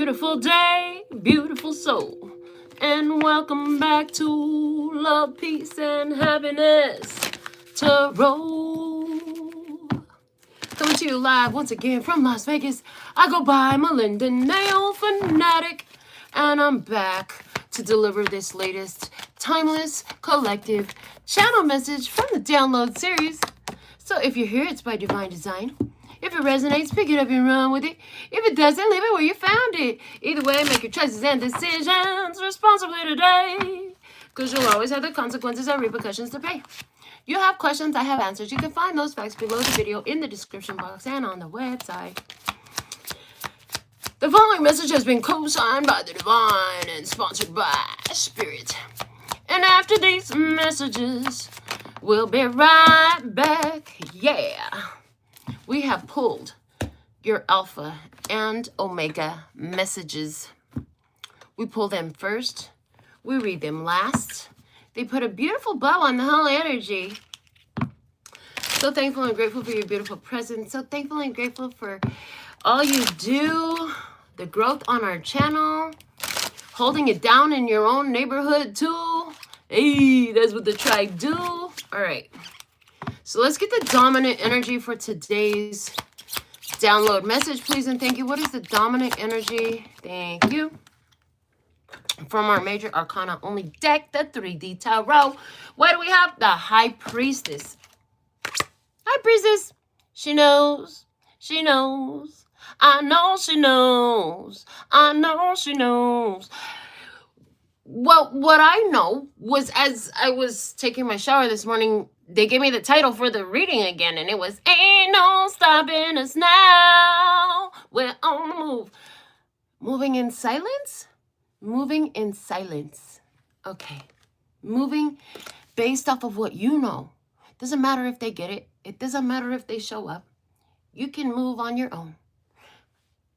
Beautiful day, beautiful soul, and welcome back to Love, Peace, and Happiness Tarot. Coming to you live once again from Las Vegas. I go by Melinda NailFanatic, and I'm back to deliver this latest timeless collective channel message from the download series. So if you're here, it's by divine design. If it resonates, pick it up and run with it. If it doesn't, leave it where you found it. Either way, make your choices and decisions responsibly today, because you'll always have the consequences and repercussions to pay. You have questions, I have answers. You can find those facts below the video in the description box and on the website. The following message has been co-signed by the divine and sponsored by Spirit. And after these messages, we'll be right back. Yeah. We have pulled your alpha and omega messages. We pull them first. We read them last. They put a beautiful bow on the whole energy. So thankful and grateful for your beautiful presence. So thankful and grateful for all you do. The growth on our channel. Holding it down in your own neighborhood too. Hey, that's what the tribe do. All right. So let's get the dominant energy for today's download message, please and thank you. What is the dominant energy? Thank you. From our major arcana only deck, the 3D Tarot. What do we have? The High Priestess. High Priestess. She knows. She knows. I know she knows. I know she knows. Well, what I know was, as I was taking my shower this morning, they gave me the title for the reading again, and it was Ain't No Stopping Us Now. We're on the move. Moving in silence? Moving in silence. Okay. Moving based off of what you know. Doesn't matter if they get it. It doesn't matter if they show up. You can move on your own.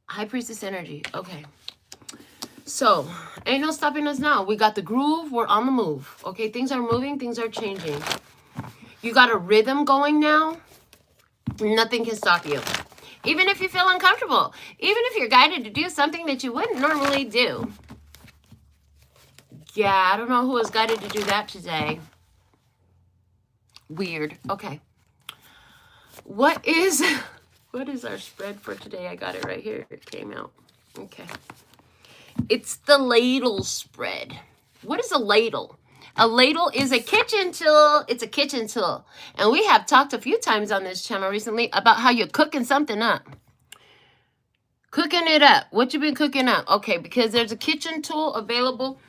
High Priestess energy. Okay. So, ain't no stopping us now. We got the groove. We're on the move. Okay, things are moving. Things are changing. You got a rhythm going now. Nothing can stop you. Even if you feel uncomfortable. Even if you're guided to do something that you wouldn't normally do. Yeah, I don't know who was guided to do that today. Weird. Okay. What is our spread for today? I got it right here. It came out. Okay. It's the ladle spread. What is a ladle? A ladle is a kitchen tool. It's a kitchen tool. And we have talked a few times on this channel recently about how you're cooking something up. Cooking it up. What you been cooking up? Okay, because there's a kitchen tool available.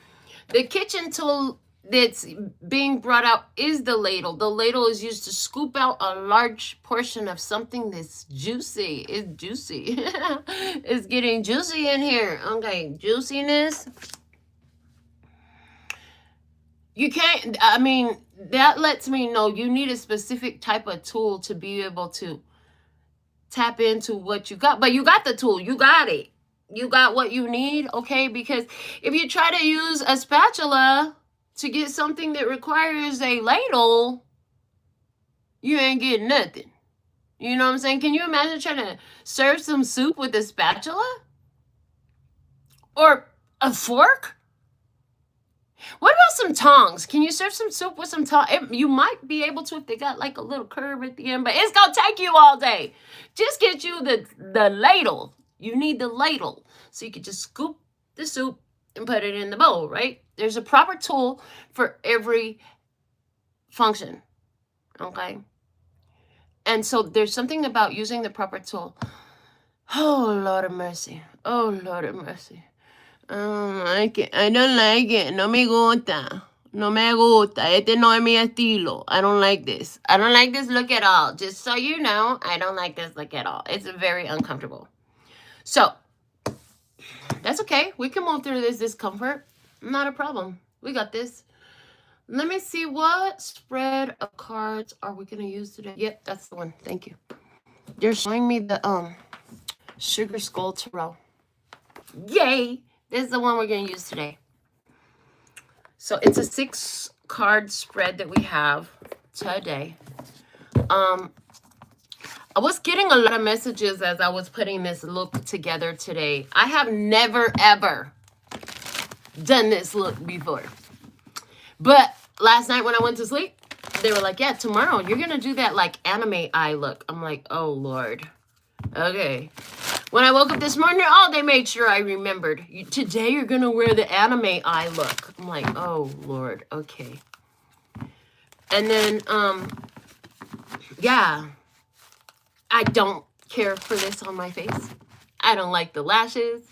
The kitchen tool that's being brought out is the ladle. The ladle is used to scoop out a large portion of something that's juicy. It's juicy. It's getting juicy in here. Okay, juiciness. You can't, I mean, that lets me know you need a specific type of tool to be able to tap into what you got. But you got the tool. You got it. You got what you need, okay? Because if you try to use a spatula to get something that requires a ladle, you ain't getting nothing. You know what I'm saying? Can you imagine trying to serve some soup with a spatula? Or a fork? What about some tongs? Can you serve some soup with some tongs? You might be able to if they got like a little curve at the end, but it's going to take you all day. Just get you the ladle. You need the ladle. So you can just scoop the soup and put it in the bowl, right? There's a proper tool for every function, okay? And so there's something about using the proper tool. Oh, Lord of mercy. Oh, Lord of mercy. I don't like it. I don't like it. No me gusta. No me gusta. Este no es mi estilo. I don't like this. I don't like this look at all. Just so you know, I don't like this look at all. It's very uncomfortable. So, that's okay. We can move through this discomfort. Not a problem. We got this. Let me see, what spread of cards are we going to use today? Yep, that's the one. Thank you. They're showing me the Sugar Skull Tarot. Yay! This is the one we're going to use today. So it's a 6-card spread that we have today. I was getting a lot of messages as I was putting this look together today. I have never, ever done this look before. But last night when I went to sleep, they were like, yeah, tomorrow you're going to do that like anime eye look. I'm like, oh, Lord. Okay. When I woke up this morning, oh, they made sure I remembered. Today you're going to wear the anime eye look. I'm like, oh, Lord. Okay. And then, yeah, I don't care for this on my face. I don't like the lashes.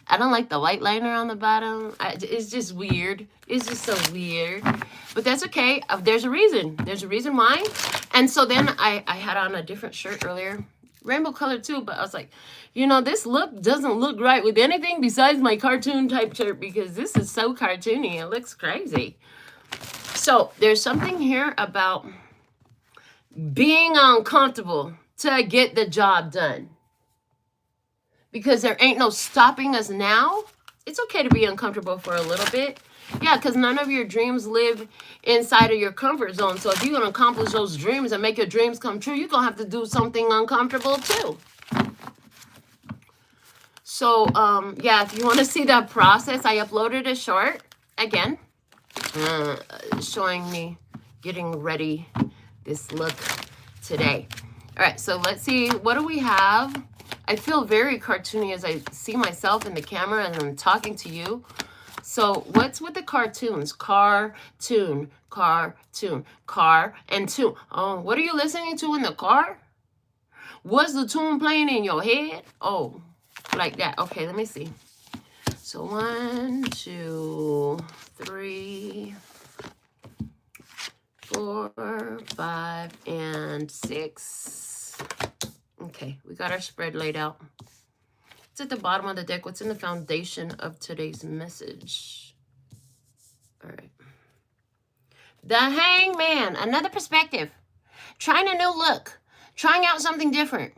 I don't like the white liner on the bottom. It's just weird. It's just so weird. But that's okay. There's a reason. There's a reason why. And so then I had on a different shirt earlier. Rainbow color too. But I was like, you know, this look doesn't look right with anything besides my cartoon type shirt because this is so cartoony. It looks crazy. So there's something here about being uncomfortable to get the job done. Because there ain't no stopping us now. It's okay to be uncomfortable for a little bit. Yeah, because none of your dreams live inside of your comfort zone. So if you're going to accomplish those dreams and make your dreams come true, you're going to have to do something uncomfortable too. So, yeah, if you want to see that process, I uploaded a short, again, showing me getting ready this look today. All right, so let's see. What do we have? I feel very cartoony as I see myself in the camera and I'm talking to you. So what's with the cartoons? Cartoon, cartoon, car, and tune. Oh, what are you listening to in the car? What's the tune playing in your head? Oh, like that. Okay, let me see. So 1, 2, 3, 4, 5, and 6. Okay, we got our spread laid out. It's at the bottom of the deck. What's in the foundation of today's message? All right. The Hangman, another perspective. Trying a new look. Trying out something different.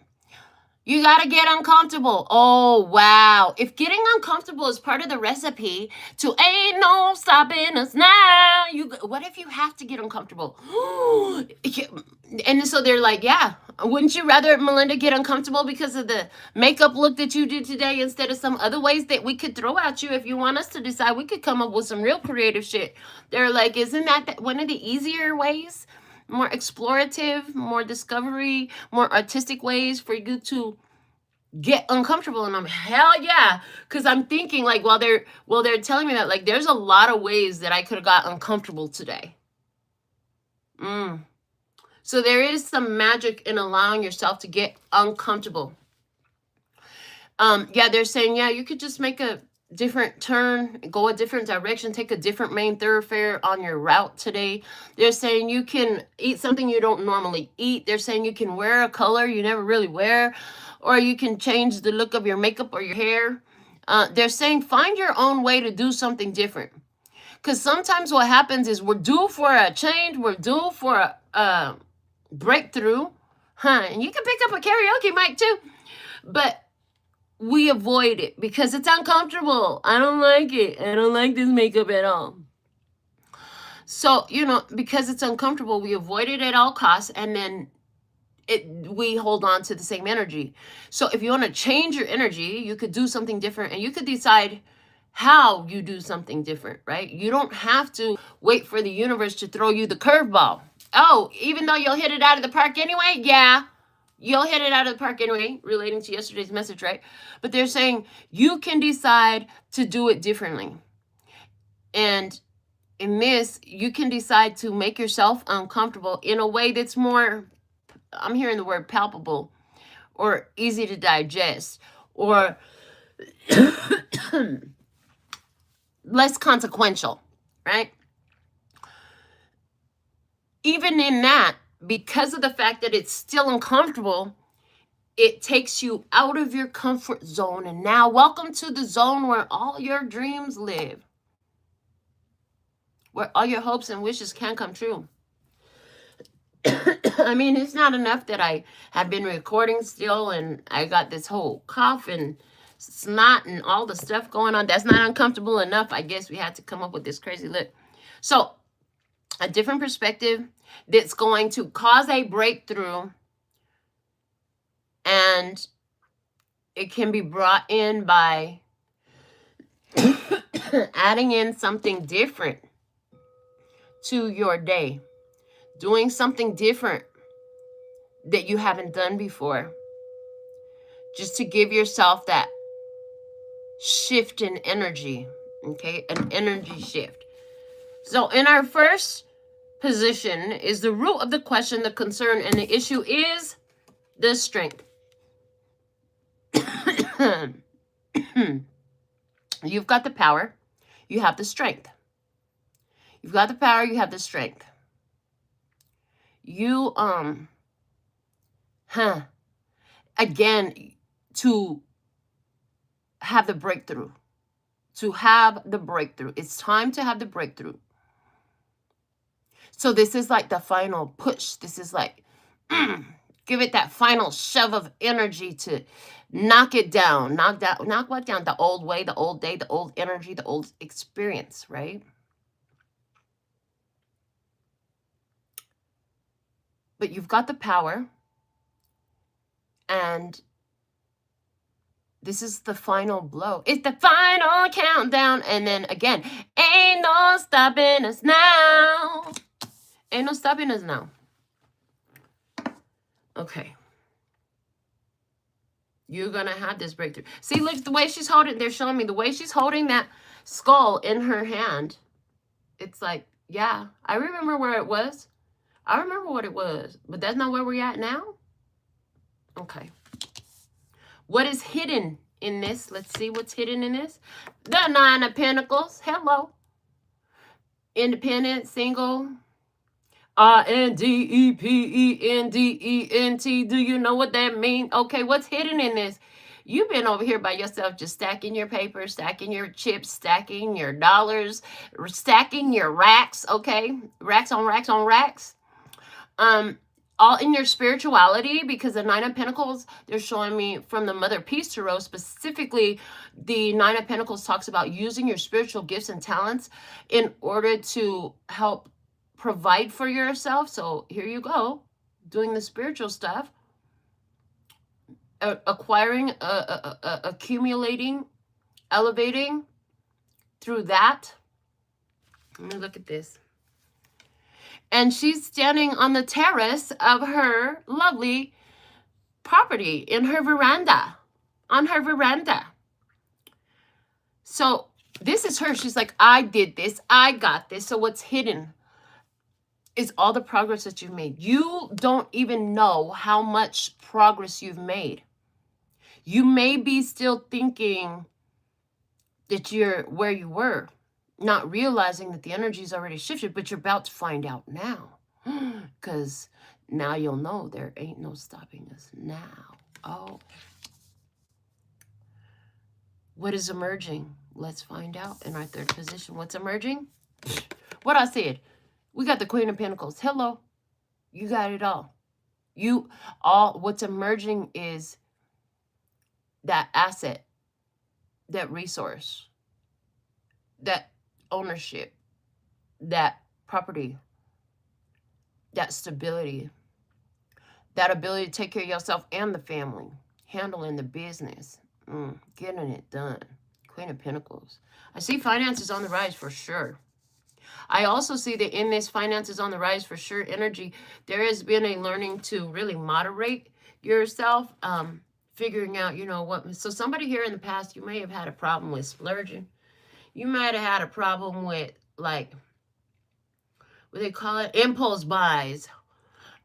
You got to get uncomfortable. Oh, wow. If getting uncomfortable is part of the recipe to ain't no stopping us now. What if you have to get uncomfortable? And so they're like, yeah, wouldn't you rather, Melinda, get uncomfortable because of the makeup look that you did today instead of some other ways that we could throw at you? If you want us to decide, we could come up with some real creative shit. They're like, isn't that one of the easier ways? More explorative, more discovery, more artistic ways for you to get uncomfortable. And I'm hell yeah, because I'm thinking like while they're telling me that, like, there's a lot of ways that I could have got uncomfortable today. So there is some magic in allowing yourself to get uncomfortable. Yeah, they're saying, yeah, you could just make a different turn, go a different direction, take a different main thoroughfare on your route today. They're saying you can eat something you don't normally eat. They're saying you can wear a color you never really wear, or you can change the look of your makeup or your hair. They're saying find your own way to do something different. Because sometimes what happens is we're due for a change, we're due for a breakthrough, and you can pick up a karaoke mic too, but we avoid it because it's uncomfortable. I don't like it. I don't like this makeup at all. So, you know, because it's uncomfortable, we avoid it at all costs, and then we hold on to the same energy. So if you want to change your energy, you could do something different, and you could decide how you do something different, right? You don't have to wait for the universe to throw you the curveball. Oh, even though you'll hit it out of the park anyway? Yeah, you'll hit it out of the park anyway, relating to yesterday's message, right? But they're saying you can decide to do it differently. And in this, you can decide to make yourself uncomfortable in a way that's more, I'm hearing the word palpable, or easy to digest, or less consequential, right? Even in that, because of the fact that it's still uncomfortable, it takes you out of your comfort zone. And now, welcome to the zone where all your dreams live, where all your hopes and wishes can come true. I mean, it's not enough that I have been recording still and I got this whole cough and snot and all the stuff going on. That's not uncomfortable enough. I guess we had to come up with this crazy look. So a different perspective that's going to cause a breakthrough And it can be brought in by adding in something different to your day, doing something different that you haven't done before, just to give yourself that shift in energy, okay? An energy shift. So in our first position is the root of the question, the concern, and the issue is the strength. You've got the power, you have the strength. You've got the power, you have the strength. You, again, to have the breakthrough. To have the breakthrough. It's time to have the breakthrough. So this is like the final push. This is like, give it that final shove of energy to knock it down. Knock what down? The old way, the old day, the old energy, the old experience, right? But you've got the power. And this is the final blow. It's the final countdown. And then again, ain't no stopping us now. Ain't no stopping us now. Okay. You're going to have this breakthrough. See, look, the way she's holding, they're showing me the way she's holding that skull in her hand. It's like, yeah, I remember where it was. I remember what it was, but that's not where we're at now. Okay. What is hidden in this? Let's see what's hidden in this. The Nine of Pentacles. Hello. Independent, single. INDEPENDENT. Do you know what that means? Okay, what's hidden in this? You've been over here by yourself just stacking your paper, stacking your chips, stacking your dollars, stacking your racks, okay? Racks on racks on racks. All in your spirituality, because the Nine of Pentacles, they're showing me from the Mother Peace Tarot, specifically the Nine of Pentacles talks about using your spiritual gifts and talents in order to help provide for yourself. So here you go, doing the spiritual stuff, acquiring, accumulating, elevating through that. Let me look at this. And she's standing on the terrace of her lovely property in her veranda, on her veranda. So this is her. She's like, I did this. I got this. So what's hidden is all the progress that you've made. You don't even know how much progress you've made. You may be still thinking that you're where you were, not realizing that the energy's already shifted, but you're about to find out now. Because now you'll know there ain't no stopping us now. Oh. What is emerging? Let's find out in our third position. What's emerging? What I said. We got the Queen of Pentacles. Hello. You got it all. What's emerging is that asset, that resource, that ownership, that property, that stability, that ability to take care of yourself and the family, handling the business, getting it done. Queen of Pentacles. I see finances on the rise for sure. I also see that in this finances on the rise for sure energy, there has been a learning to really moderate yourself, figuring out, you know, what. So somebody here in the past, you may have had a problem with splurging. You might have had a problem with, like, what they call it, impulse buys.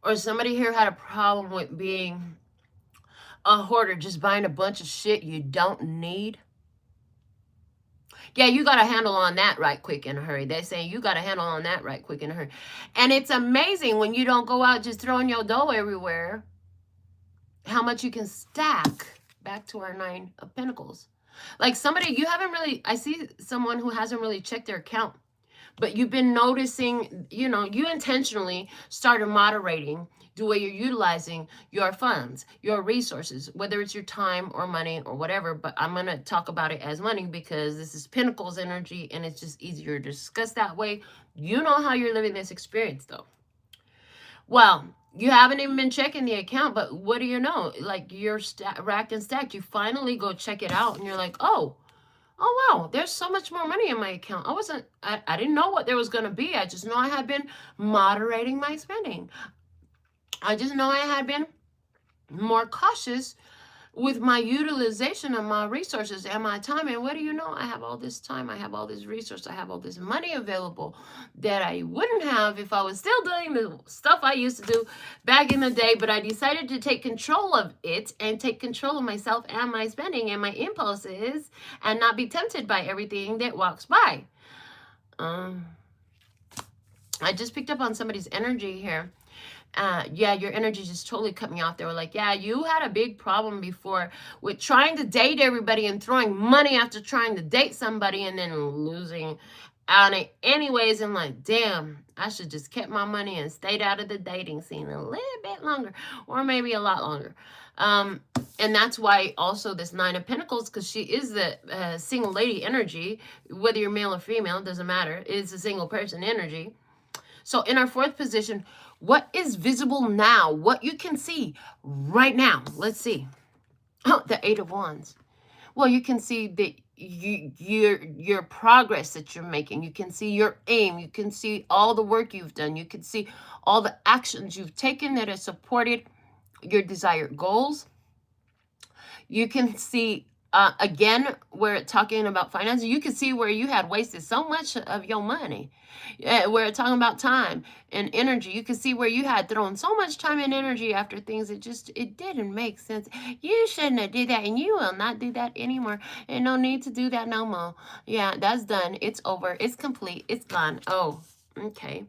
Or somebody here had a problem with being a hoarder, just buying a bunch of shit you don't need. Yeah, you got a handle on that right quick in a hurry. They're saying you got a handle on that right quick in a hurry. And it's amazing when you don't go out just throwing your dough everywhere, how much you can stack. Back to our Nine of Pentacles. Like somebody, you haven't really, I see someone who hasn't really checked their account, but you've been noticing, you know, you intentionally started moderating the way you're utilizing your funds, your resources, whether it's your time or money or whatever. But I'm going to talk about it as money because this is Pentacles energy and it's just easier to discuss that way. You know how you're living this experience though. Well, You haven't even been checking the account, but what do you know? Like, you're racked and stacked. You finally go check it out, and you're like, oh wow, there's so much more money in my account. I didn't know what there was going to be. I just know I had been moderating my spending. I just know I had been more cautious with my utilization of my resources and my time. And what do you know? I have all this time, I have all this resource, I have all this money available that I wouldn't have if I was still doing the stuff I used to do back in the day. But I decided to take control of it and take control of myself and my spending and my impulses, and not be tempted by everything that walks by. I just picked up on somebody's energy here. Yeah, your energy just totally cut me off. They were like, yeah, you had a big problem before with trying to date everybody and throwing money after trying to date somebody and then losing on it anyways. And like, damn, I should just kept my money and stayed out of the dating scene a little bit longer, or maybe a lot longer. And that's why also this Nine of Pentacles, because she is the single lady energy, whether you're male or female, doesn't matter. It's a single person energy. So in our fourth position, what is visible now? What you can see right now? Let's see. Oh, the Eight of Wands. Well, you can see that your progress that you're making. You can see your aim. You can see all the work you've done. You can see all the actions you've taken that have supported your desired goals. You can see, again, we're talking about finances. You can see where you had wasted so much of your money. We're talking about time and energy. You can see where you had thrown so much time and energy after things it didn't make sense. You shouldn't have did that, and you will not do that anymore. And no need to do that no more. Yeah, that's done. It's over. It's complete. It's gone. Oh, okay.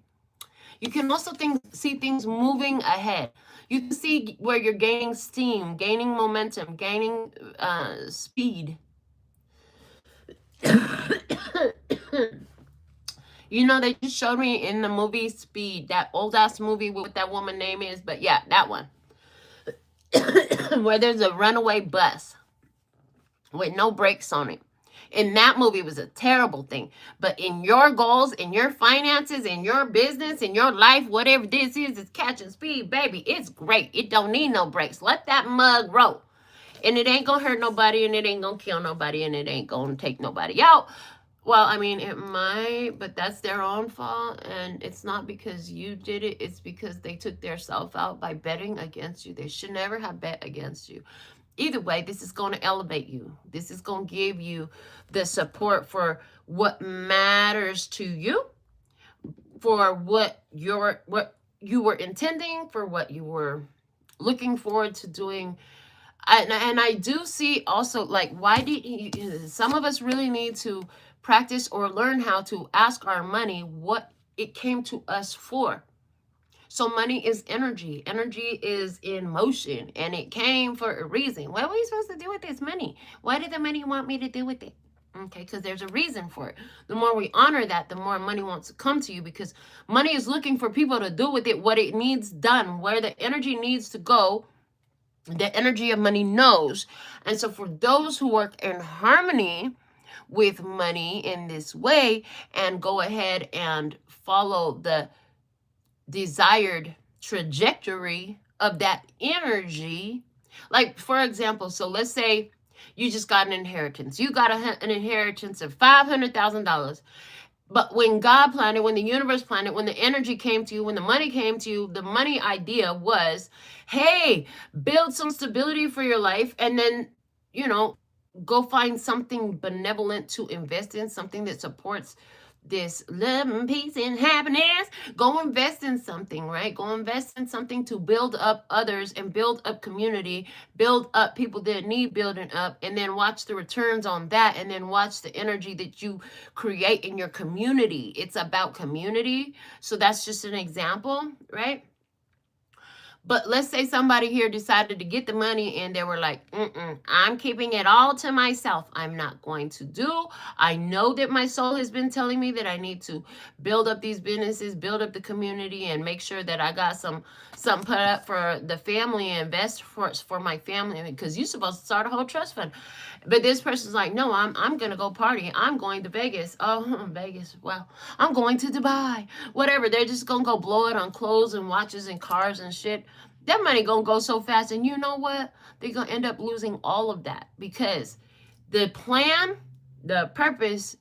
You can also see things moving ahead. You can see where you're gaining steam, gaining momentum, gaining speed. You know, they just showed me in the movie Speed, that old-ass movie with what that woman name is. But yeah, that one. Where there's a runaway bus with no brakes on it. In that movie, it was a terrible thing. But in your goals, in your finances, in your business, in your life, whatever this is catching speed, baby. It's great. It don't need no brakes. Let that mug roll. And it ain't going to hurt nobody, and it ain't going to kill nobody, and it ain't going to take nobody out. Well, I mean, it might, but that's their own fault. And it's not because you did it. It's because they took their self out by betting against you. They should never have bet against you. Either way, this is going to elevate you. This is going to give you the support for what matters to you, for what you were intending, for what you were looking forward to doing. And I do see also, like, why do some of us really need to practice or learn how to ask our money what it came to us for. So money is energy. Energy is in motion, and it came for a reason. What are we supposed to do with this money? What did the money want me to do with it? Okay, because there's a reason for it. The more we honor that, the more money wants to come to you, because money is looking for people to do with it what it needs done, where the energy needs to go. The energy of money knows. And so for those who work in harmony with money in this way and go ahead and follow the desired trajectory of that energy, like, for example, so let's say you just got an inheritance. You got an inheritance of $500,000. But when God planned it, when the universe planned it, when the energy came to you, when the money came to you, the money idea was, hey, build some stability for your life, and then, go find something benevolent to invest in, something that supports this love and peace and happiness. Go invest in something, right? Go invest in something to build up others and build up community, build up people that need building up, and then watch the returns on that, and then watch the energy that you create in your community. It's about community. So that's just an example, right? But let's say somebody here decided to get the money and they were like, I'm keeping it all to myself. I'm not going to do. I know that my soul has been telling me that I need to build up these businesses, build up the community, and make sure that I got something put up for the family and invest for my family, because you're supposed to start a whole trust fund. But this person's like, no, I'm gonna go party. I'm going to Vegas. Oh, Vegas. Wow. I'm going to Dubai. Whatever. They're just gonna go blow it on clothes and watches and cars and shit. That money gonna go so fast, and you know what? They're gonna end up losing all of that, because the plan, the purpose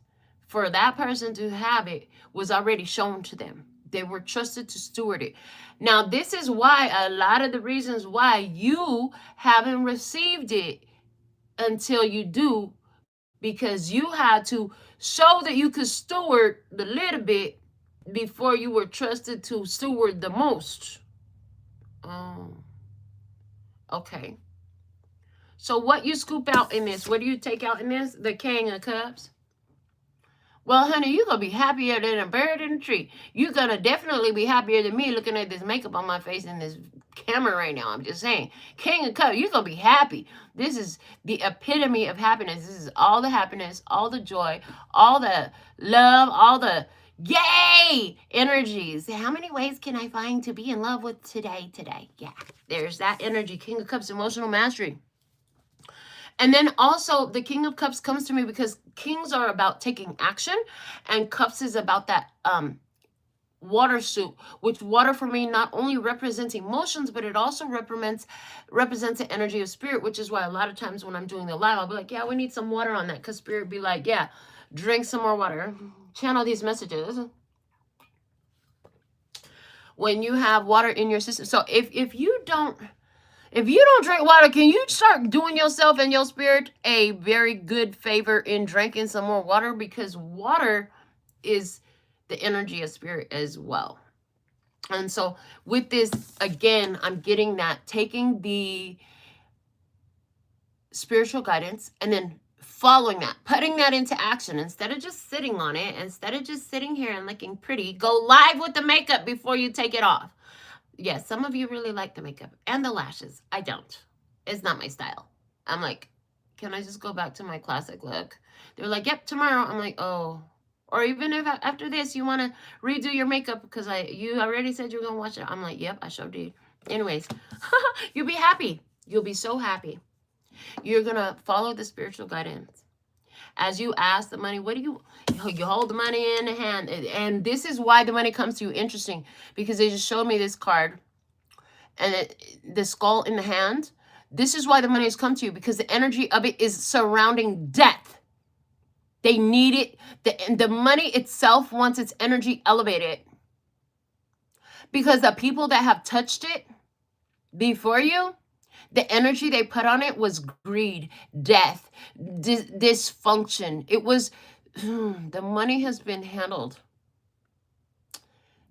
for that person to have it was already shown to them. They were trusted to steward it. Now, this is why a lot of the reasons why you haven't received it until you do, because you had to show that you could steward the little bit before you were trusted to steward the most. Okay. So what you scoop out in this? What do you take out in this? The King of Cups. Well, honey, you're going to be happier than a bird in a tree. You're going to definitely be happier than me looking at this makeup on my face and this camera right now. I'm just saying. King of Cups, you're going to be happy. This is the epitome of happiness. This is all the happiness, all the joy, all the love, all the yay energies. How many ways can I find to be in love with today? Yeah, there's that energy. King of Cups, emotional mastery. And then also the King of Cups comes to me because kings are about taking action, and cups is about that water suit, which water for me not only represents emotions, but it also represents the energy of spirit, which is why a lot of times when I'm doing the live, I'll be like, yeah, we need some water on that, because spirit be like, yeah, drink some more water, channel these messages. When you have water in your system. So if you don't drink water, can you start doing yourself and your spirit a very good favor in drinking some more water? Because water is the energy of spirit as well. And so with this, again, I'm getting that, taking the spiritual guidance and then following that, putting that into action. Instead of just sitting on it, instead of just sitting here and looking pretty, go live with the makeup before you take it off. Yes, some of you really like the makeup and the lashes. I don't. It's not my style. I'm like, can I just go back to my classic look? They're like, yep, tomorrow. I'm like, oh. Or even if after this you want to redo your makeup because you already said you were going to watch it. I'm like, yep, I sure did. Anyways, you'll be happy. You'll be so happy. You're going to follow the spiritual guidance. As you ask the money, what do you hold the money in the hand. And this is why the money comes to you. Interesting, because they just showed me this card and the skull in the hand. This is why the money has come to you, because the energy of it is surrounding death. They need it. The money itself wants its energy elevated, because the people that have touched it before you, the energy they put on it was greed, death, dysfunction. It was, the money has been handled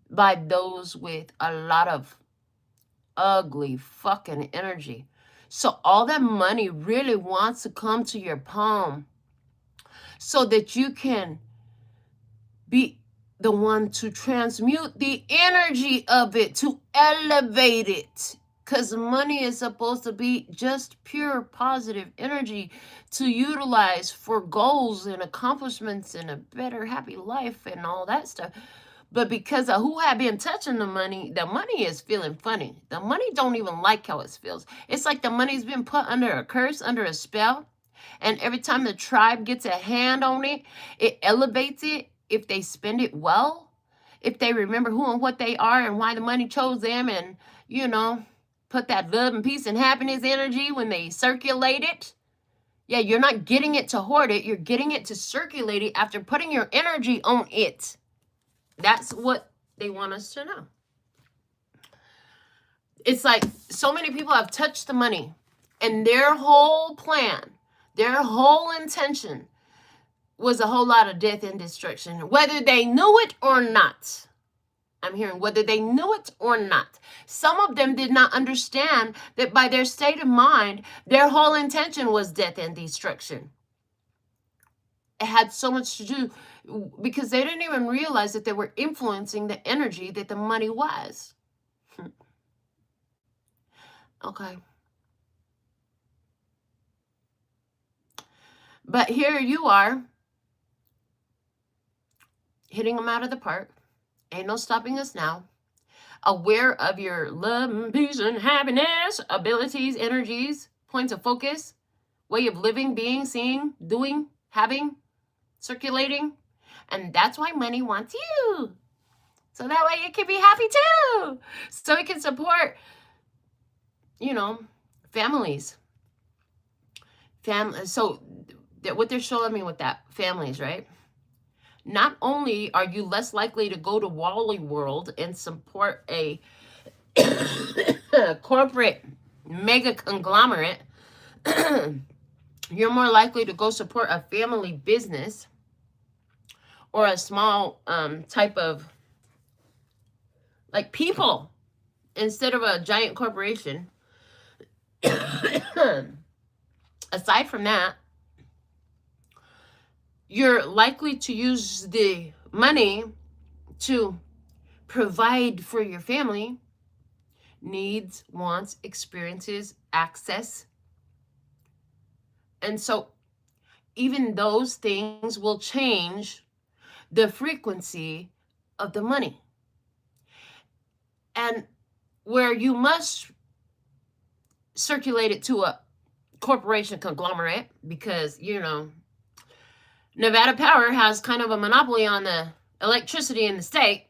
by those with a lot of ugly fucking energy. So all that money really wants to come to your palm so that you can be the one to transmute the energy of it, to elevate it. Because money is supposed to be just pure positive energy to utilize for goals and accomplishments and a better, happy life and all that stuff. But because of who have been touching the money is feeling funny. The money don't even like how it feels. It's like the money's been put under a curse, under a spell. And every time the tribe gets a hand on it, it elevates it if they spend it well. If they remember who and what they are and why the money chose them, and, you know, put that love and peace and happiness energy when they circulate it. Yeah, you're not getting it to hoard it. You're getting it to circulate it after putting your energy on it. That's what they want us to know. It's like so many people have touched the money, and their whole plan, their whole intention was a whole lot of death and destruction, whether they knew it or not. I'm hearing whether they knew it or not. Some of them did not understand that by their state of mind, their whole intention was death and destruction. It had so much to do because they didn't even realize that they were influencing the energy that the money was. Okay. But here you are, hitting them out of the park. Ain't no stopping us now. Aware of your love, peace, and happiness, abilities, energies, points of focus, way of living, being, seeing, doing, having, circulating. And that's why money wants you. So that way it can be happy too. So it can support, you know, families. So what they're showing me with that, families, right? Not only are you less likely to go to Wally World and support a corporate mega conglomerate, you're more likely to go support a family business or a small type of like people instead of a giant corporation. Aside from that, you're likely to use the money to provide for your family needs, wants, experiences, access. And so even those things will change the frequency of the money. And where you must circulate it to a corporation conglomerate because, you know, Nevada Power has kind of a monopoly on the electricity in the state.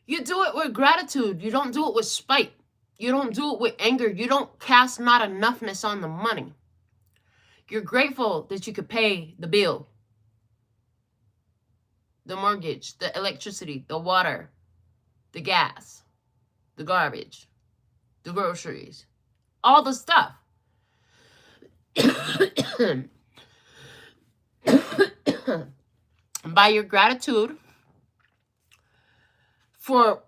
You do it with gratitude. You don't do it with spite. You don't do it with anger. You don't cast not enoughness on the money. You're grateful that you could pay the bill, the mortgage, the electricity, the water, the gas, the garbage, the groceries, all the stuff. By your gratitude for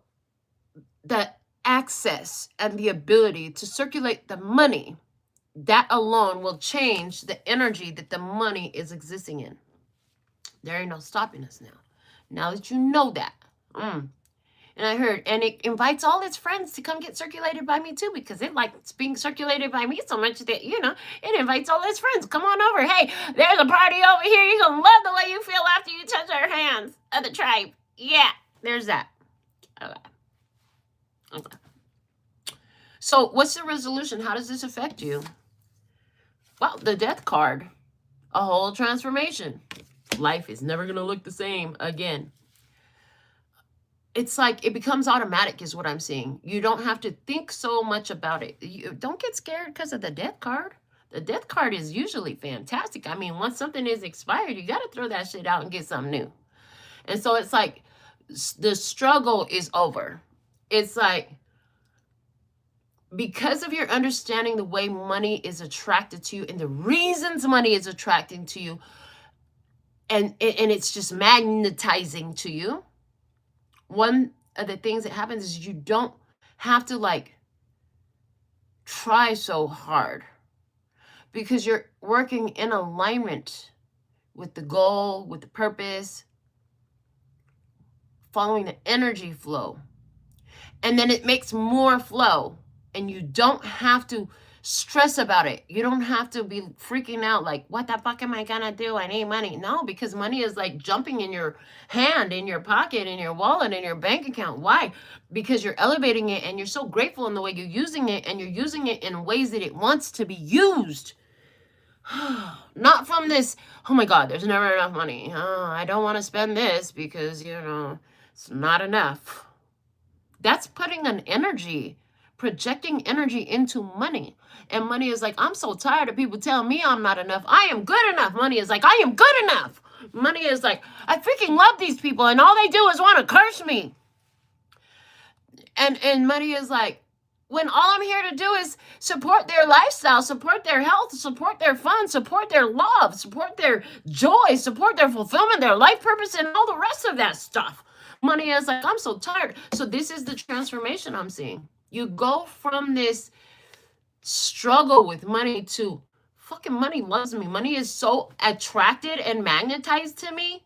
the access and the ability to circulate the money, that alone will change the energy that the money is existing in. There ain't no stopping us now. Now that you know that. And I heard, and it invites all its friends to come get circulated by me too, because it likes being circulated by me so much that, you know, it invites all its friends. Come on over. Hey, there's a party over here. You're going to love the way you feel after you touch our hands of the tribe. Yeah, there's that. Okay. So what's the resolution? How does this affect you? Well, the death card, a whole transformation. Life is never going to look the same again. It's like it becomes automatic is what I'm seeing. You don't have to think so much about it. You don't get scared because of the death card. The death card is usually fantastic. I mean, once something is expired, you got to throw that shit out and get something new. And so it's like the struggle is over. It's like because of your understanding the way money is attracted to you and the reasons money is attracting to you, and it's just magnetizing to you. One of the things that happens is you don't have to like try so hard because you're working in alignment with the goal, with the purpose, following the energy flow. And then it makes more flow and you don't have to stress about it. You don't have to be freaking out like, what the fuck am I gonna do? I need money. No, because money is like jumping in your hand, in your pocket, in your wallet, in your bank account. Why? Because you're elevating it and you're so grateful in the way you're using it, and you're using it in ways that it wants to be used. Not from this, oh my God, there's never enough money. Oh, I don't want to spend this because, you know, it's not enough. That's putting an energy, projecting energy into money. And money is like, I'm so tired of people telling me I'm not enough. I am good enough. Money is like, I am good enough. Money is like, I freaking love these people and all they do is want to curse me. And money is like, when all I'm here to do is support their lifestyle, support their health, support their fun, support their love, support their joy, support their fulfillment, their life purpose, and all the rest of that stuff. Money is like, I'm so tired. So this is the transformation I'm seeing. You go from this struggle with money to fucking money loves me. Money is so attracted and magnetized to me.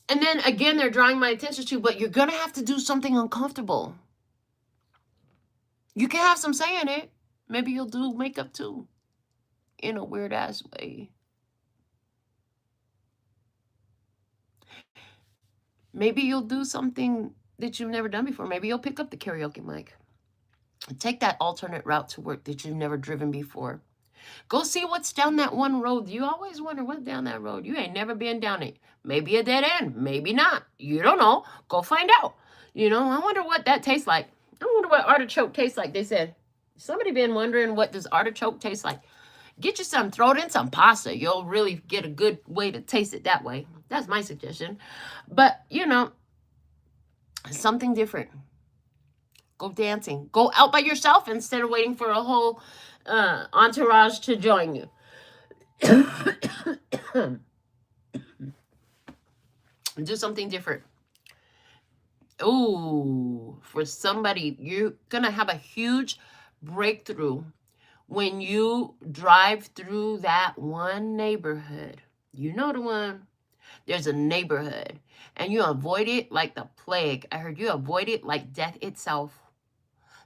And then again, they're drawing my attention to, but you're going to have to do something uncomfortable. You can have some say in it. Maybe you'll do makeup too, in a weird ass way. Maybe you'll do something that you've never done before. Maybe you'll pick up the karaoke mic. Take that alternate route to work that you've never driven before. Go see what's down that one road. You always wonder what's down that road. You ain't never been down it. Maybe a dead end. Maybe not. You don't know. Go find out. You know, I wonder what that tastes like. I wonder what artichoke tastes like. They said, somebody been wondering what does artichoke taste like. Get you some, throw it in some pasta. You'll really get a good way to taste it that way. That's my suggestion. But, you know, something different. Go dancing. Go out by yourself instead of waiting for a whole entourage to join you. Do something different. Ooh, for somebody, you're going to have a huge breakthrough when you drive through that one neighborhood. You know the one. There's a neighborhood, and you avoid it like the plague. I heard you avoid it like death itself.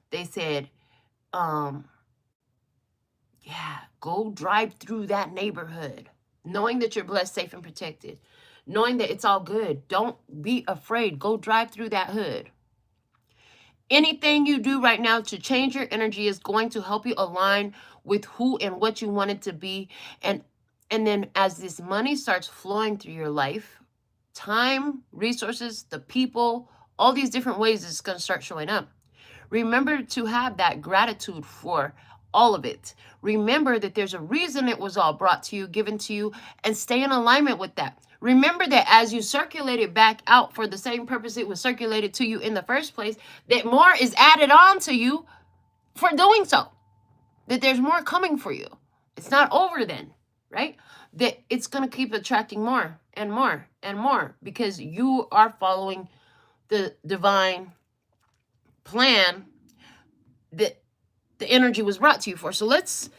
They said, yeah, go drive through that neighborhood, knowing that you're blessed, safe, and protected, knowing that it's all good. Don't be afraid. Go drive through that hood. Anything you do right now to change your energy is going to help you align with who and what you want it to be. And then as this money starts flowing through your life, time, resources, the people, all these different ways it's going to start showing up. Remember to have that gratitude for all of it. Remember that there's a reason it was all brought to you, given to you, and stay in alignment with that. Remember that as you circulate it back out for the same purpose it was circulated to you in the first place, that more is added on to you for doing so. That there's more coming for you. It's not over then, right? That it's going to keep attracting more and more and more because you are following the divine plan that the energy was brought to you for. So let's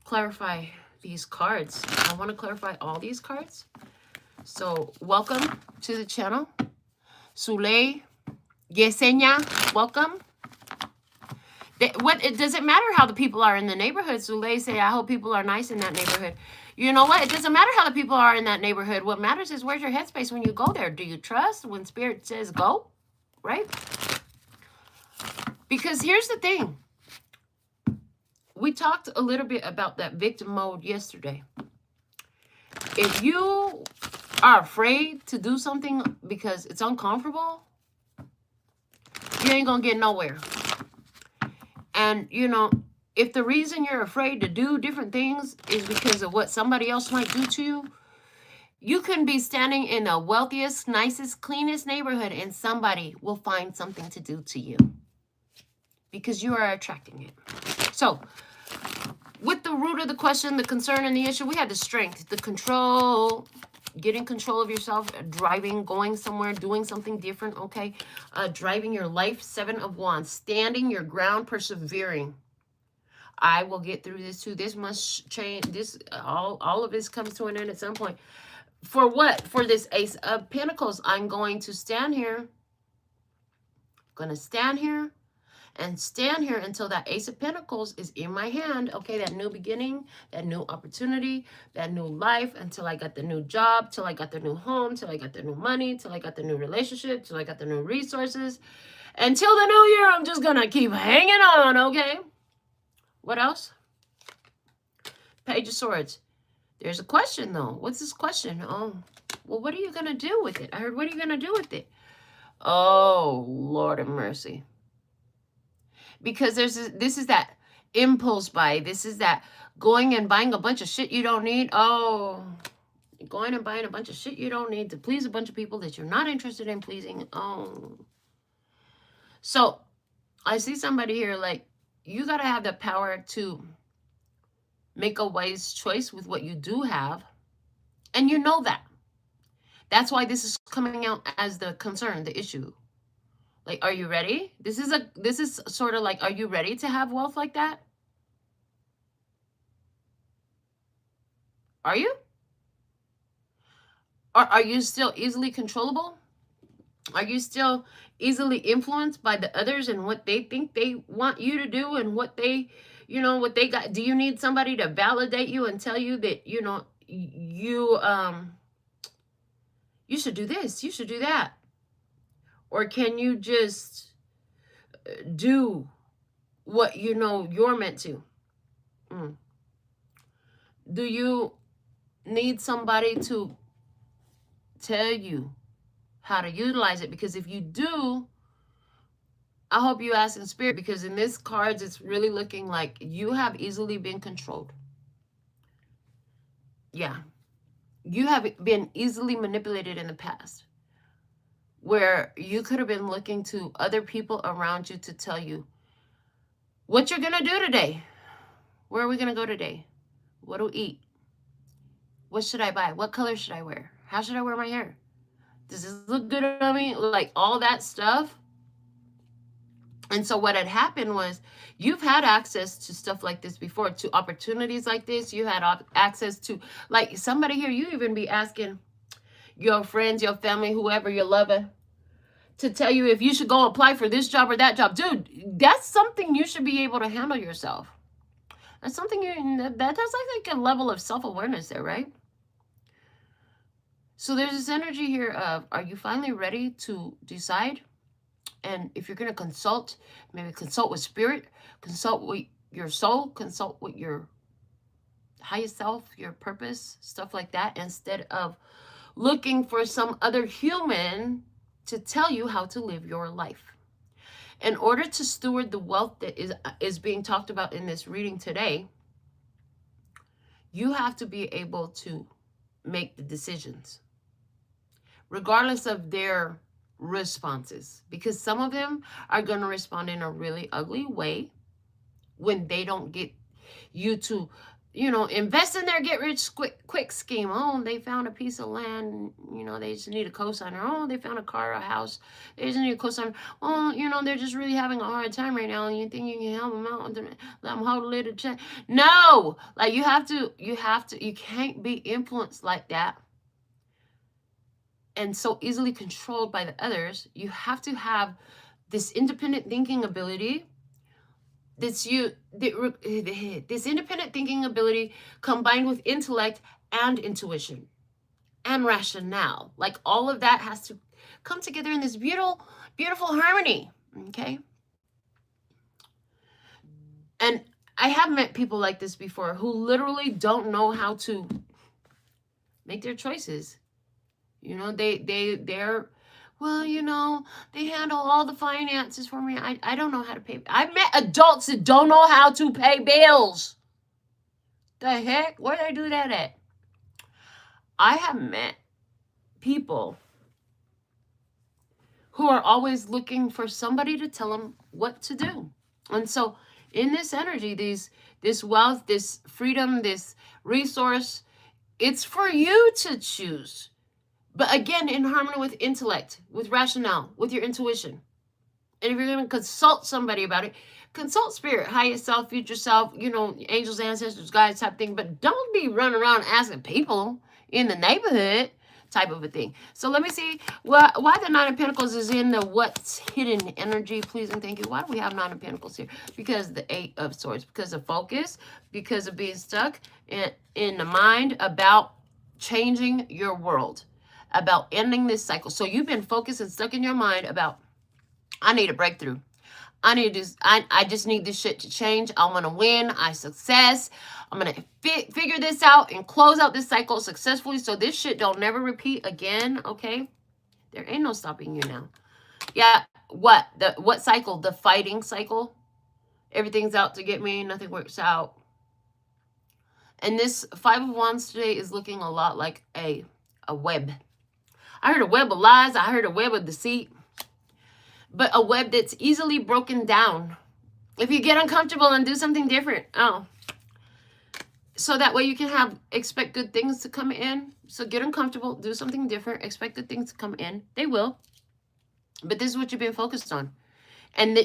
clarify these cards. I want to clarify all these cards. So welcome to the channel. Zelle, Yesenia, welcome. It doesn't matter how the people are in the neighborhood. Zelle say, I hope people are nice in that neighborhood. You know what? It doesn't matter how the people are in that neighborhood. What matters is where's your headspace when you go there. Do you trust when Spirit says go? Right? Because here's the thing. We talked a little bit about that victim mode yesterday. If you are afraid to do something because it's uncomfortable, you ain't gonna get nowhere. And, you know, if the reason you're afraid to do different things is because of what somebody else might do to you, you can be standing in the wealthiest, nicest, cleanest neighborhood and somebody will find something to do to you because you are attracting it. So, with the root of the question, the concern, and the issue, we had the strength, the control, getting control of yourself, driving, going somewhere, doing something different, okay? Driving your life, 7 of Wands, standing your ground, persevering. I will get through this too. This must change. This all of this comes to an end at some point. For what? For this Ace of Pentacles, I'm going to stand here. I'm going to stand here and stand here until that Ace of Pentacles is in my hand. Okay, that new beginning, that new opportunity, that new life, until I got the new job, till I got the new home, till I got the new money, till I got the new relationship, till I got the new resources. Until the new year, I'm just going to keep hanging on, okay? What else? Page of Swords. There's a question, though. What's this question? Oh, well, what are you going to do with it? I heard, what are you going to do with it? Oh, Lord of mercy. Because this is that impulse buy. This is that going and buying a bunch of shit you don't need. Oh, going and buying a bunch of shit you don't need to please a bunch of people that you're not interested in pleasing. Oh. So I see somebody here like, you got to have the power to make a wise choice with what you do have. And you know that. That's why this is coming out as the concern, the issue. Like, are you ready? This is sort of like, are you ready to have wealth like that? Are you? Or are you still easily controllable? Are you still easily influenced by the others and what they think they want you to do and what they, what they got? Do you need somebody to validate you and tell you that, you should do this, you should do that? Or can you just do what you're meant to? Do you need somebody to tell you how to utilize it? Because if you do, I hope you ask in spirit, because in this cards, it's really looking like you have easily been controlled. Yeah. You have been easily manipulated in the past, where you could have been looking to other people around you to tell you what you're going to do today. Where are we going to go today? What to eat? What should I buy? What color should I wear? How should I wear my hair? Does this look good on me? Like all that stuff. And so what had happened was, you've had access to stuff like this before, to opportunities like this. You had access to, like, somebody here, you even be asking your friends, your family, whoever, your lover, to tell you if you should go apply for this job or that job. Dude, that's something you should be able to handle yourself. That's something that's like a level of self-awareness there, right? So there's this energy here of, are you finally ready to decide? And if you're going to consult, maybe consult with spirit, consult with your soul, consult with your highest self, your purpose, stuff like that, instead of looking for some other human to tell you how to live your life. In order to steward the wealth that is being talked about in this reading today, you have to be able to make the decisions, regardless of their responses, because some of them are going to respond in a really ugly way when they don't get you to, invest in their get rich quick scheme. Oh, they found a piece of land, they just need a cosigner. Oh, they found a car, a house, they just need a cosigner. Oh, they're just really having a hard time right now, and you think you can help them out, let them hold a little check. No, like you can't be influenced like that and so easily controlled by the others. You have to have this independent thinking ability. This independent thinking ability combined with intellect and intuition and rationale. Like all of that has to come together in this beautiful, beautiful harmony. Okay. And I have met people like this before who literally don't know how to make their choices. They're, well, they handle all the finances for me. I don't know how to pay. I've met adults that don't know how to pay bills. The heck? Where do they do that at? I have met people who are always looking for somebody to tell them what to do. And so in this energy, this wealth, this freedom, this resource, it's for you to choose. But again, in harmony with intellect, with rationale, with your intuition. And if you're going to consult somebody about it, consult spirit, highest self, future self, angels, ancestors, guides type thing. But don't be running around asking people in the neighborhood type of a thing. So let me see why the Nine of Pentacles is in the what's hidden energy, please and thank you. Why do we have Nine of Pentacles here? Because the Eight of Swords, because of focus, because of being stuck in the mind about changing your world, about ending this cycle. So you've been focused and stuck in your mind about, I need a breakthrough. I need to do, I just need this shit to change. I want to win. Success. I'm going to figure this out and close out this cycle successfully so this shit don't never repeat again, okay? There ain't no stopping you now. Yeah, what cycle? The fighting cycle. Everything's out to get me. Nothing works out. And this Five of Wands today is looking a lot like a web. I heard a web of lies. I heard a web of deceit. But a web that's easily broken down. If you get uncomfortable and do something different. So that way you can expect good things to come in. So get uncomfortable, do something different, expect good things to come in. They will. But this is what you've been focused on. And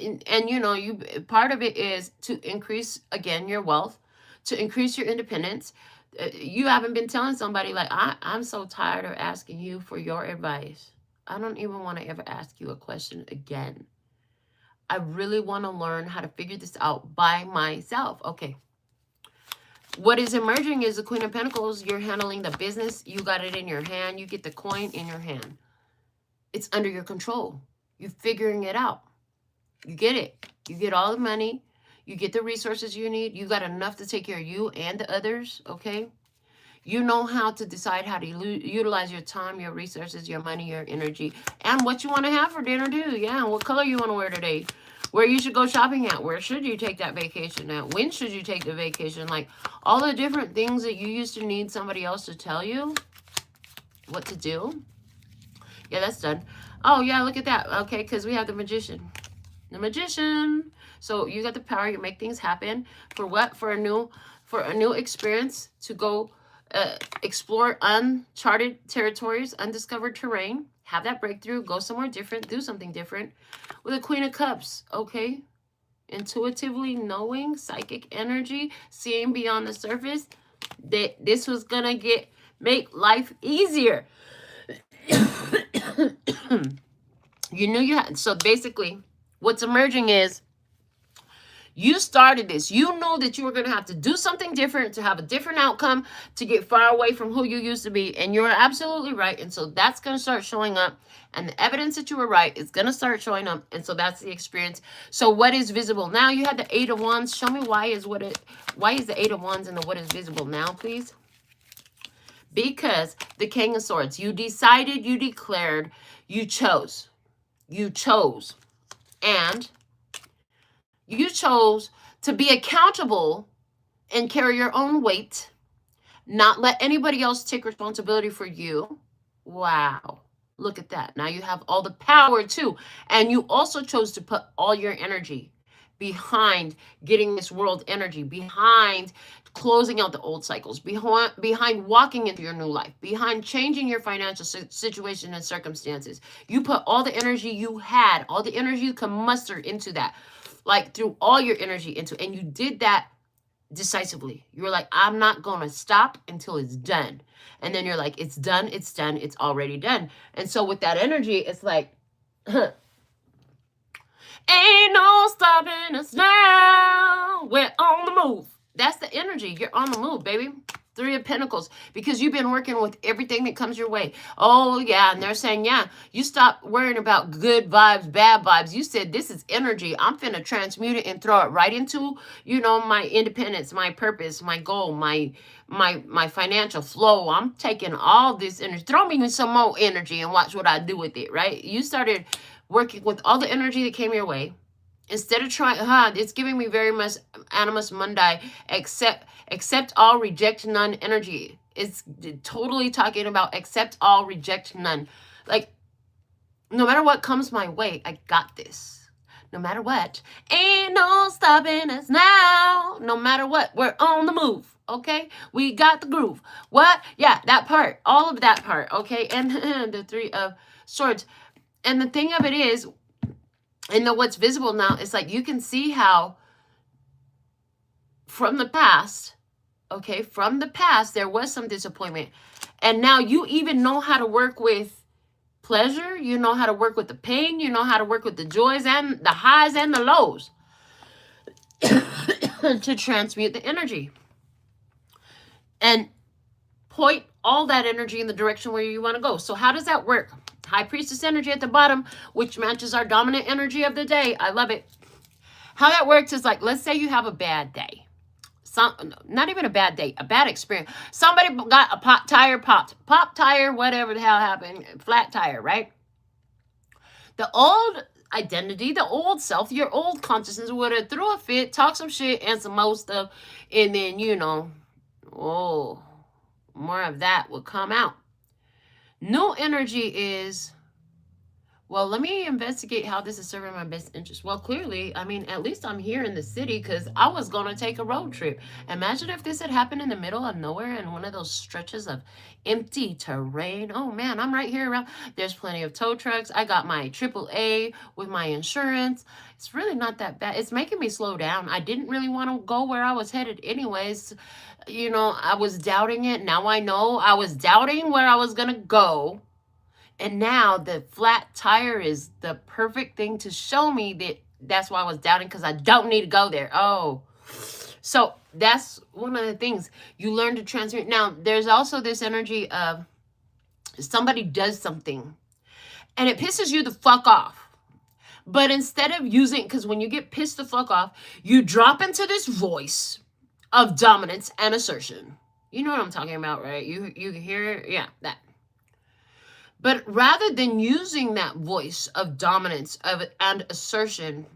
part of it is to increase, again, your wealth, to increase your independence. You haven't been telling somebody like, I'm so tired of asking you for your advice. I don't even want to ever ask you a question again. I really want to learn how to figure this out by myself. Okay. What is emerging is the Queen of Pentacles. You're handling the business. You got it in your hand. You get the coin in your hand. It's under your control. You're figuring it out. You get it. You get all the money. You get the resources you need. You got enough to take care of you and the others, okay? You know how to decide how to utilize your time, your resources, your money, your energy, and what you want to have for dinner too. Yeah, what color you want to wear today. Where you should go shopping at. Where should you take that vacation at? When should you take the vacation? Like all the different things that you used to need somebody else to tell you what to do. Yeah, that's done. Oh, yeah, look at that. Okay, because we have the Magician. The Magician. So you got the power. You make things happen. For what? For a new experience to go explore uncharted territories, undiscovered terrain. Have that breakthrough. Go somewhere different. Do something different. With a Queen of Cups. Okay. Intuitively knowing, psychic energy, seeing beyond the surface, that this was going to make life easier. You knew you had. So basically, what's emerging is you started this. You knew that you were going to have to do something different to have a different outcome, to get far away from who you used to be. And you're absolutely right. And so that's going to start showing up. And the evidence that you were right is going to start showing up. And so that's the experience. So what is visible? Now you have the Eight of Wands. Show me why is the Eight of Wands and the what is visible now, please? Because the King of Swords. You decided, you declared, you chose. You chose. And you chose to be accountable and carry your own weight, not let anybody else take responsibility for you. Wow. Look at that. Now you have all the power too. And you also chose to put all your energy behind getting this world energy, behind closing out the old cycles, behind walking into your new life, behind changing your financial situation and circumstances. You put all the energy you had, all the energy you can muster into that, like threw all your energy into, and you did that decisively. You were like, I'm not going to stop until it's done. And then you're like, it's done, it's done, it's already done. And so with that energy, it's like, ain't no stopping us now. We're on the move. That's the energy. You're on the move, baby. Three of Pentacles, because you've been working with everything that comes your way. Oh, yeah. And they're saying, yeah, you stop worrying about good vibes, bad vibes. You said, this is energy. I'm finna transmute it and throw it right into, you know, my independence, my purpose, my goal, my financial flow. I'm taking all this energy. Throw me some more energy and watch what I do with it, right? You started working with all the energy that came your way. Instead of trying, it's giving me very much Animus Mundi, accept all, reject none energy. It's totally talking about accept all, reject none. Like, no matter what comes my way, I got this. No matter what. Ain't no stopping us now. No matter what, we're on the move, okay? We got the groove. What? Yeah, that part. All of that part, okay? And the Three of Swords. And the thing of it is, and the what's visible now is like you can see how from the past, okay, from the past, there was some disappointment. And now you even know how to work with pleasure. You know how to work with the pain. You know how to work with the joys and the highs and the lows to transmute the energy. And point all that energy in the direction where you want to go. So how does that work? High Priestess energy at the bottom, which matches our dominant energy of the day. I love it. How that works is like, let's say you have a bad day. Not even a bad day, a bad experience. Somebody got a pop tire, whatever the hell happened, flat tire, right? The old identity, the old self, your old consciousness would have threw a fit, talk some shit and some more stuff, and then, you know, oh, more of that would come out. New energy is, well, let me investigate how this is serving my best interest. Well, clearly, I mean, at least I'm here in the city because I was going to take a road trip. Imagine if this had happened in the middle of nowhere in one of those stretches of empty terrain. Oh, man, I'm right here around. There's plenty of tow trucks. I got my AAA with my insurance. It's really not that bad. It's making me slow down. I didn't really want to go where I was headed anyways. You know, I was doubting it. Now I know I was doubting where I was going to go. And now the flat tire is the perfect thing to show me that that's why I was doubting, because I don't need to go there. Oh, so that's one of the things you learn to transmute. Now, there's also this energy of somebody does something and it pisses you the fuck off. But instead of using, because when you get pissed the fuck off, you drop into this voice of dominance and assertion. You know what I'm talking about, right? You hear it? Yeah, that. But rather than using that voice of dominance and assertion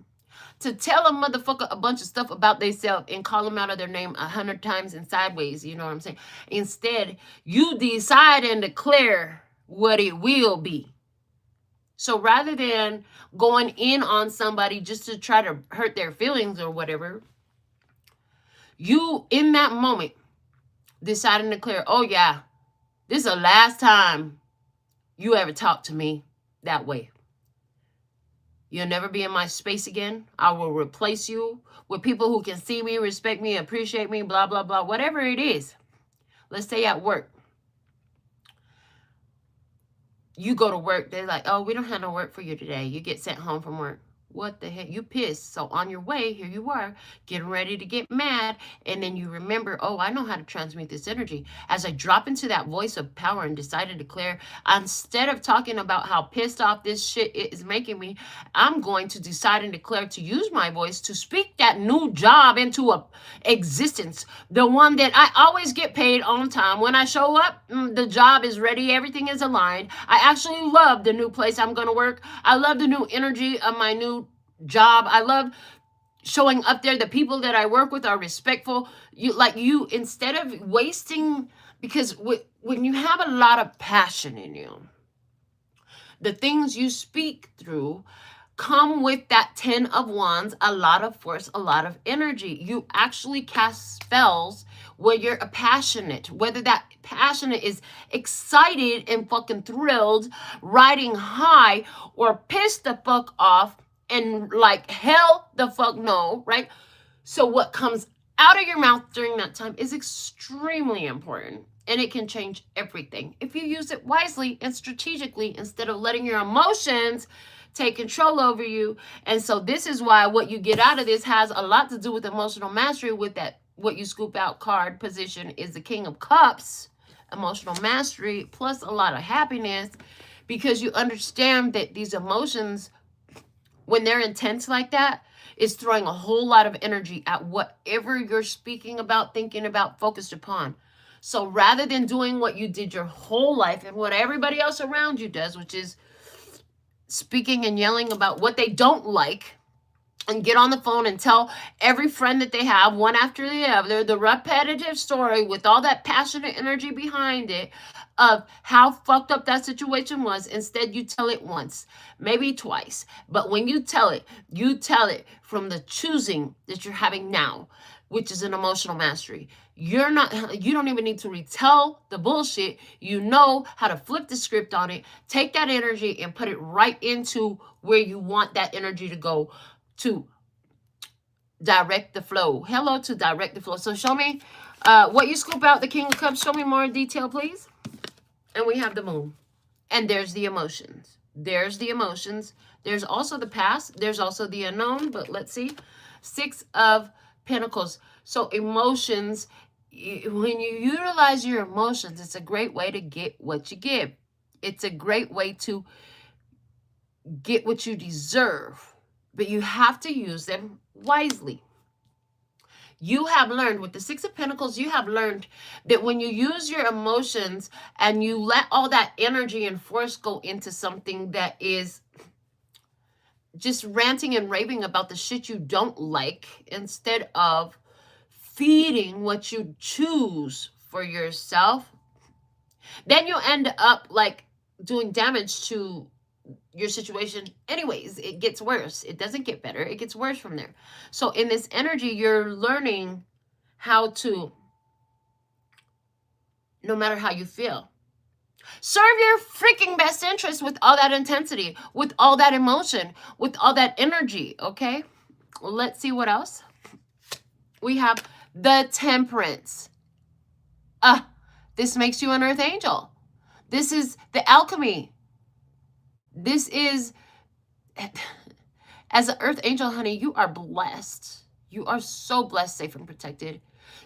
to tell a motherfucker a bunch of stuff about themselves and call them out of their name 100 times and sideways, you know what I'm saying? Instead, you decide and declare what it will be. So rather than going in on somebody just to try to hurt their feelings or whatever, you, in that moment, decide and declare, oh yeah, this is the last time you ever talk to me that way. You'll never be in my space again. I will replace you with people who can see me, respect me, appreciate me, blah, blah, blah, whatever it is. Let's say at work. You go to work, they're like, oh, we don't have no work for you today. You get sent home from work. What the heck? You pissed. So on your way, here you are, getting ready to get mad. And then you remember, oh, I know how to transmute this energy. As I drop into that voice of power and decide to declare, instead of talking about how pissed off this shit is making me, I'm going to decide and declare to use my voice to speak that new job into a existence. The one that I always get paid on time. When I show up, the job is ready. Everything is aligned. I actually love the new place I'm going to work. I love the new energy of my new job. I love showing up there. The people that I work with are respectful. You instead of wasting, because when you have a lot of passion in you, the things you speak through come with that 10 of Wands, a lot of force, a lot of energy. You actually cast spells where you're passionate, whether that passionate is excited and fucking thrilled, riding high, or pissed the fuck off and like hell the fuck no, right? So what comes out of your mouth during that time is extremely important, and it can change everything if you use it wisely and strategically instead of letting your emotions take control over you. And so this is why what you get out of this has a lot to do with emotional mastery. With that, what you scoop out card position is the King of Cups, emotional mastery, plus a lot of happiness, because you understand that these emotions, when they're intense like that, is throwing a whole lot of energy at whatever you're speaking about, thinking about, focused upon. So rather than doing what you did your whole life and what everybody else around you does, which is speaking and yelling about what they don't like, and get on the phone and tell every friend that they have, one after the other, the repetitive story with all that passionate energy behind it of how fucked up that situation was. Instead, you tell it once, maybe twice. But when you tell it from the choosing that you're having now, which is an emotional mastery. You don't even need to retell the bullshit. You know how to flip the script on it, take that energy and put it right into where you want that energy to go, to direct the flow. Hello, to direct the flow. So show me what you scoop out, the King of Cups. Show me more detail, please. And we have the Moon. And there's the emotions. There's the emotions. There's also the past. There's also the unknown. But let's see. 6 of Pentacles. So emotions, when you utilize your emotions, it's a great way to get what you give. It's a great way to get what you deserve. But you have to use them wisely. You have learned with the 6 of Pentacles, you have learned that when you use your emotions and you let all that energy and force go into something that is just ranting and raving about the shit you don't like, instead of feeding what you choose for yourself, then you end up like doing damage to your situation. Anyways, it gets worse. It doesn't get better. It gets worse from there. So in this energy, you're learning how to, no matter how you feel, serve your freaking best interest with all that intensity, with all that emotion, with all that energy, okay? Well, let's see what else. We have the Temperance. This makes you an earth angel. This is the alchemy. This is, as an earth angel, honey, you are blessed. You are so blessed, safe and protected.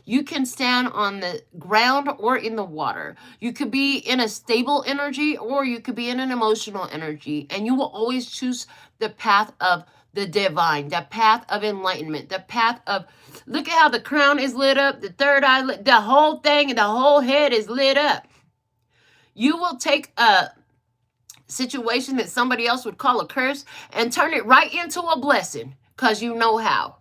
You can stand on the ground or in the water. You could be in a stable energy or you could be in an emotional energy. And you will always choose the path of the divine, the path of enlightenment, the path of, look at how the crown is lit up, the third eye, the whole thing and the whole head is lit up. You will take a situation that somebody else would call a curse and turn it right into a blessing because you know how.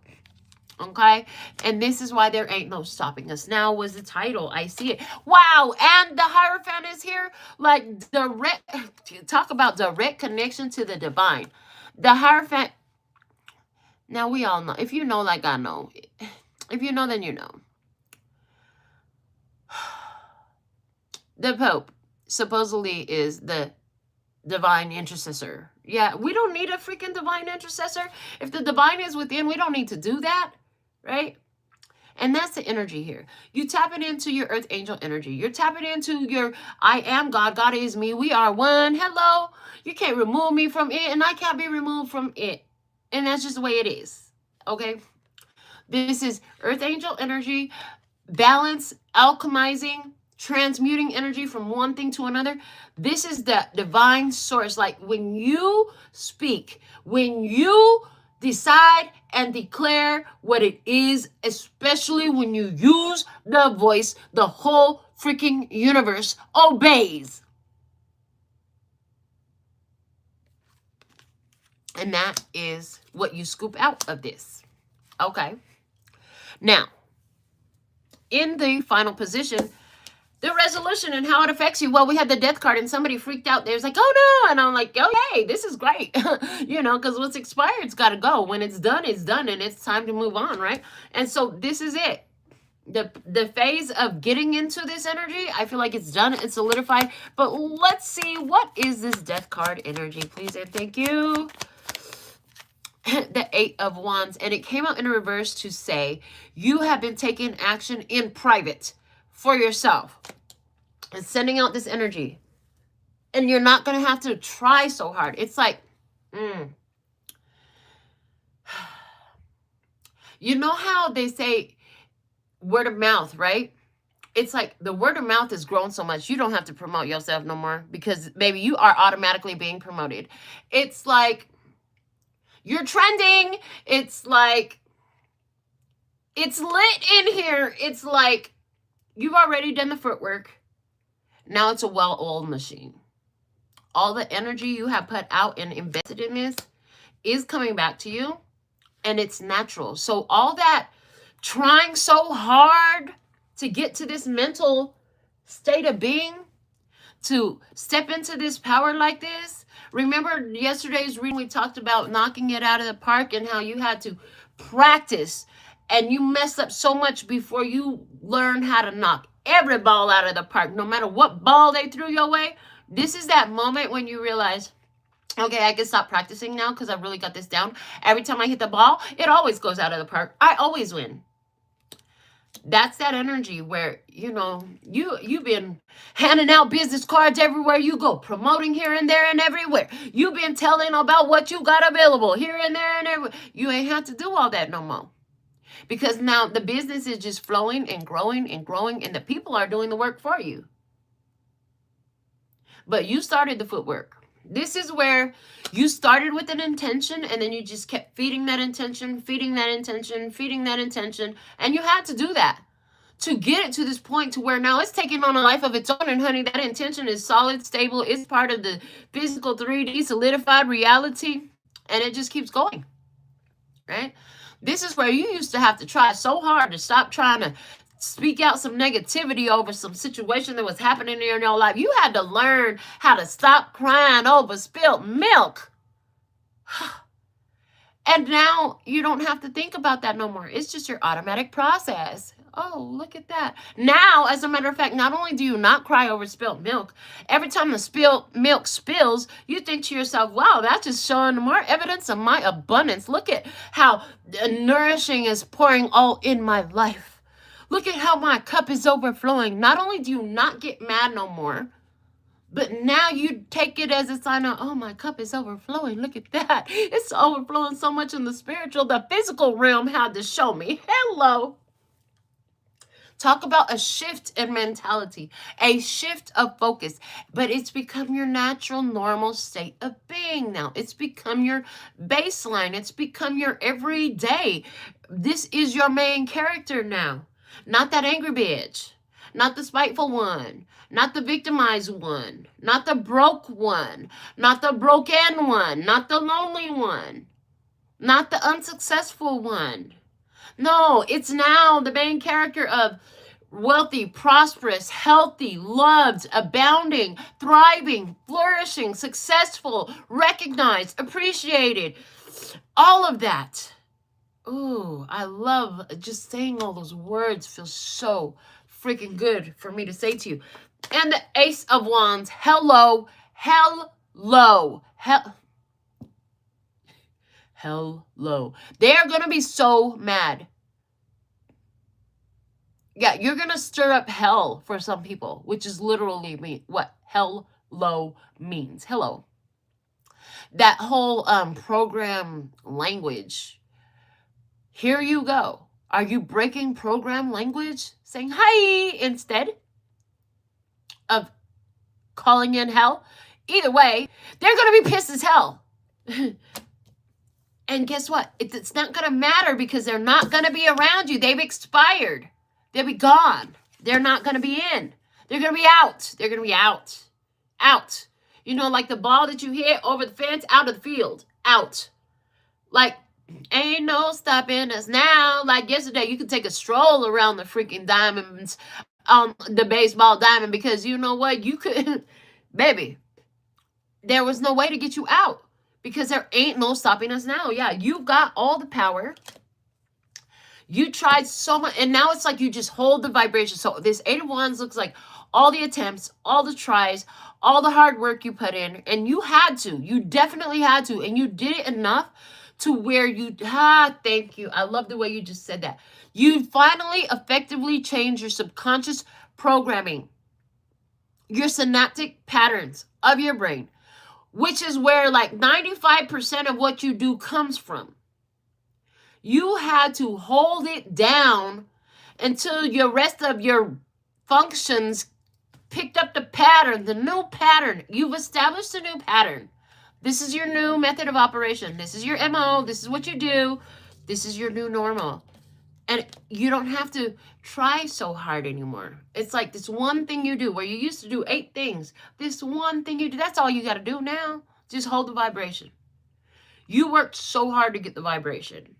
Okay, and this is why there ain't no stopping us. Now was the title. I see it. Wow, and the Hierophant is here. Like direct, talk about direct connection to the divine. The Hierophant. Now we all know. If you know, like I know. If you know, then you know. The Pope supposedly is the divine intercessor. Yeah, we don't need a freaking divine intercessor. If the divine is within, we don't need to do that. Right? And that's the energy here. You tapping into your earth angel energy. You're tapping into your I am God. God is me. We are one. Hello. You can't remove me from it and I can't be removed from it. And that's just the way it is. Okay? This is earth angel energy, balance, alchemizing, transmuting energy from one thing to another. This is the divine source. Like when you speak, when you decide and declare what it is, especially when you use the voice, the whole freaking universe obeys. And that is what you scoop out of this. Okay. Now, in the final position, the resolution and how it affects you. Well, we had the death card and somebody freaked out. They was like, oh no. And I'm like, okay, this is great. You know, because what's expired's got to go. When it's done, and it's time to move on, right? And so this is it. The phase of getting into this energy, I feel like it's done. It's solidified. But let's see, what is this death card energy? Please and thank you. The 8 of Wands. And it came out in reverse to say, you have been taking action in private for yourself and sending out this energy, and you're not going to have to try so hard. It's like, you know how they say word of mouth, right? It's like the word of mouth has grown so much, you don't have to promote yourself no more because maybe you are automatically being promoted. It's like you're trending. It's like it's lit in here. It's like you've already done the footwork. Now it's a well-oiled machine. All the energy you have put out and invested in this is coming back to you, and it's natural. So all that trying so hard to get to this mental state of being, to step into this power like this. Remember yesterday's reading, we talked about knocking it out of the park and how you had to practice. And you messed up so much before you learn how to knock every ball out of the park, no matter what ball they threw your way. This is that moment when you realize, okay, I can stop practicing now because I've really got this down. Every time I hit the ball, it always goes out of the park. I always win. That's that energy where, you know, you've been handing out business cards everywhere you go, promoting here and there and everywhere. You've been telling about what you got available here and there and everywhere. You ain't have to do all that no more. Because now the business is just flowing and growing and growing, and the people are doing the work for you. But you started the footwork. This is where you started with an intention, and then you just kept feeding that intention, feeding that intention, feeding that intention. And you had to do that to get it to this point to where now it's taking on a life of its own. And honey, that intention is solid, stable. It's part of the physical 3D solidified reality. And it just keeps going, right? This is where you used to have to try so hard to stop trying to speak out some negativity over some situation that was happening in your life. You had to learn how to stop crying over spilt milk. And now you don't have to think about that no more. It's just your automatic process. Oh, look at that. Now, as a matter of fact, not only do you not cry over spilt milk, every time the spilled milk spills, you think to yourself, wow, that's just showing more evidence of my abundance. Look at how nourishing is pouring all in my life. Look at how my cup is overflowing. Not only do you not get mad no more, But now you take it as a sign of, oh, my cup is overflowing. Look at that. It's overflowing so much in the spiritual. The physical realm had to show me. Hello. Talk about a shift in mentality, a shift of focus. But it's become your natural, normal state of being now. It's become your baseline. It's become your everyday. This is your main character now. Not that angry bitch. Not the spiteful one. Not the victimized one. Not the broke one. Not the broken one. Not the lonely one. Not the unsuccessful one. No, it's now the main character of wealthy, prosperous, healthy, loved, abounding, thriving, flourishing, successful, recognized, appreciated. All of that. Ooh, I love just saying all those words. Feels so freaking good for me to say to you. And the Ace of Wands. Hello. Hello. Hello. They're going to be so mad. Yeah, you're going to stir up hell for some people, which is literally what hello means. Hello. That whole program language. Here you go. Are you breaking program language? Saying hi instead of calling in hell? Either way, they're going to be pissed as hell. And guess what? It's not going to matter because they're not going to be around you. They've expired. They'll be gone. They're not going to be in. They're going to be out. They're going to be out. Out. You know, like the ball that you hit over the fence, out of the field. Out. Like, ain't no stopping us now. Like yesterday, you could take a stroll around the freaking diamonds, the baseball diamond, because you know what? You could, baby, there was no way to get you out because there ain't no stopping us now. Yeah, you've got all the power. You tried so much, and now it's like you just hold the vibration. So this Eight of Wands looks like all the attempts, all the tries, all the hard work you put in, and you had to. You definitely had to, and you did it enough to where you, thank you. I love the way you just said that. You finally effectively changed your subconscious programming, your synaptic patterns of your brain, which is where like 95% of what you do comes from. You had to hold it down until your rest of your functions picked up the pattern, the new pattern. You've established a new pattern. This is your new method of operation. This is your MO. This is what you do. This is your new normal. And you don't have to try so hard anymore. It's like this one thing you do where you used to do 8 things. This one thing you do, that's all you got to do now. Just hold the vibration. You worked so hard to get the vibration.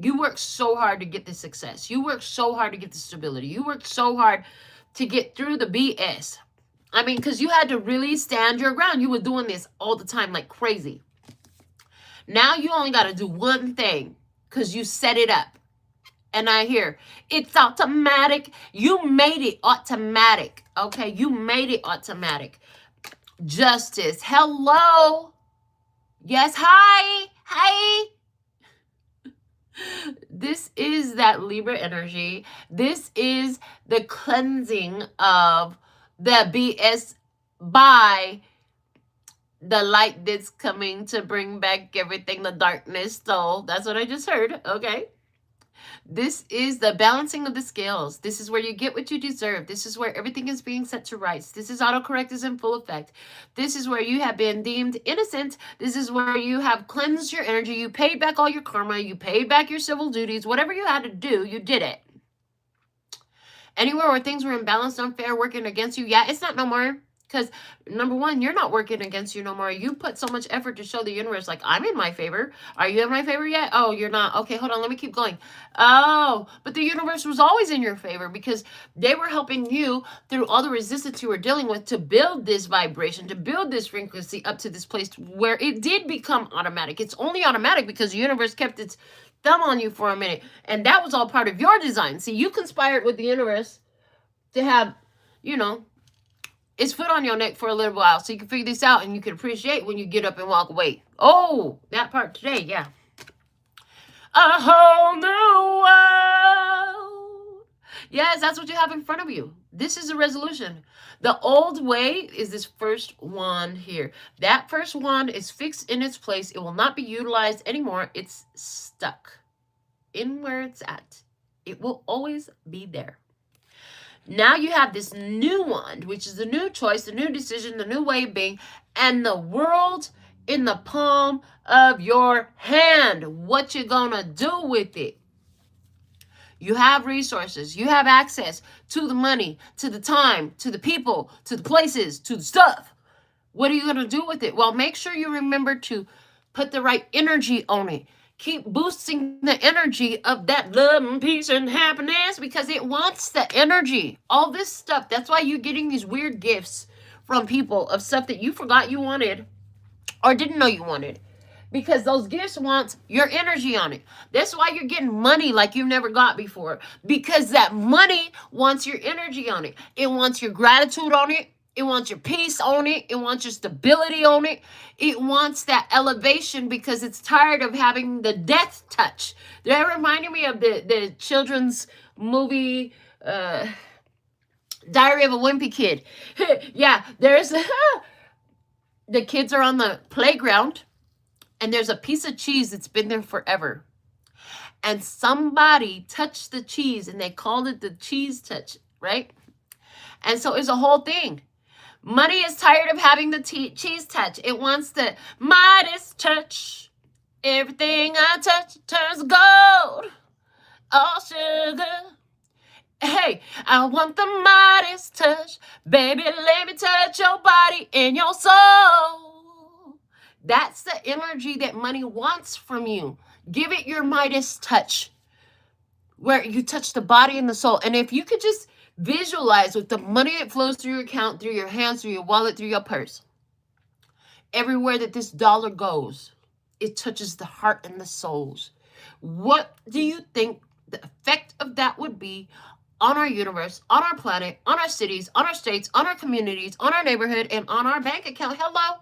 You worked so hard to get the success. You worked so hard to get the stability. You worked so hard to get through the BS. I mean, because you had to really stand your ground. You were doing this all the time like crazy. Now you only got to do one thing because you set it up. And I hear, it's automatic. You made it automatic. Okay, you made it automatic. Justice. Hello. Yes, hi. Hi. This is that Libra energy. This is the cleansing of the BS by the light that's coming to bring back everything the darkness stole. That's what I just heard. Okay. This is the balancing of the scales. This is where you get what you deserve. This is where everything is being set to rights. This is autocorrect is in full effect. This is where you have been deemed innocent. This is where you have cleansed your energy. You paid back all your karma. You paid back your civil duties. Whatever you had to do, you did it. Anywhere where things were imbalanced, unfair, working against you, yeah, it's not no more. Because, number one, you're not working against you no more. You put so much effort to show the universe, like, I'm in my favor. Are you in my favor yet? Oh, you're not. Okay, hold on. Let me keep going. Oh, but the universe was always in your favor because they were helping you through all the resistance you were dealing with to build this vibration, to build this frequency up to this place where it did become automatic. It's only automatic because the universe kept its thumb on you for a minute. And that was all part of your design. See, you conspired with the universe to have, you know, its foot on your neck for a little while so you can figure this out and you can appreciate when you get up and walk away. Oh, that part today, yeah. A whole new world. Yes, that's what you have in front of you. This is a resolution. The old way is this first wand here. That first wand is fixed in its place. It will not be utilized anymore. It's stuck in where it's at. It will always be there. Now you have this new wand, which is the new choice, the new decision, the new way of being, and the world in the palm of your hand. What you gonna do with it? You have resources. You have access to the money, to the time, to the people, to the places, to the stuff. What are you going to do with it? Well, make sure you remember to put the right energy on it. Keep boosting the energy of that love and peace and happiness because it wants the energy. All this stuff. That's why you're getting these weird gifts from people of stuff that you forgot you wanted or didn't know you wanted. Because those gifts want your energy on it. That's why you're getting money like you never got before. Because that money wants your energy on it. It wants your gratitude on it. It wants your peace on it. It wants your stability on it. It wants that elevation because it's tired of having the death touch. That reminded me of the children's movie, Diary of a Wimpy Kid. Yeah, there's the kids are on the playground. And there's a piece of cheese that's been there forever. And somebody touched the cheese and they called it the cheese touch, right? And so it's a whole thing. Money is tired of having the cheese touch. It wants the Midas touch. Everything I touch turns gold. All sugar. Hey, I want the Midas touch. Baby, let me touch your body and your soul. That's the energy that money wants from you. Give it your Midas touch, where you touch the body and the soul. And if you could just visualize with the money that flows through your account, through your hands, through your wallet, through your purse, everywhere that this dollar goes, it touches the heart and the souls. What do you think the effect of that would be on our universe, on our planet, on our cities, on our states, on our communities, on our neighborhood, and on our bank account? Hello?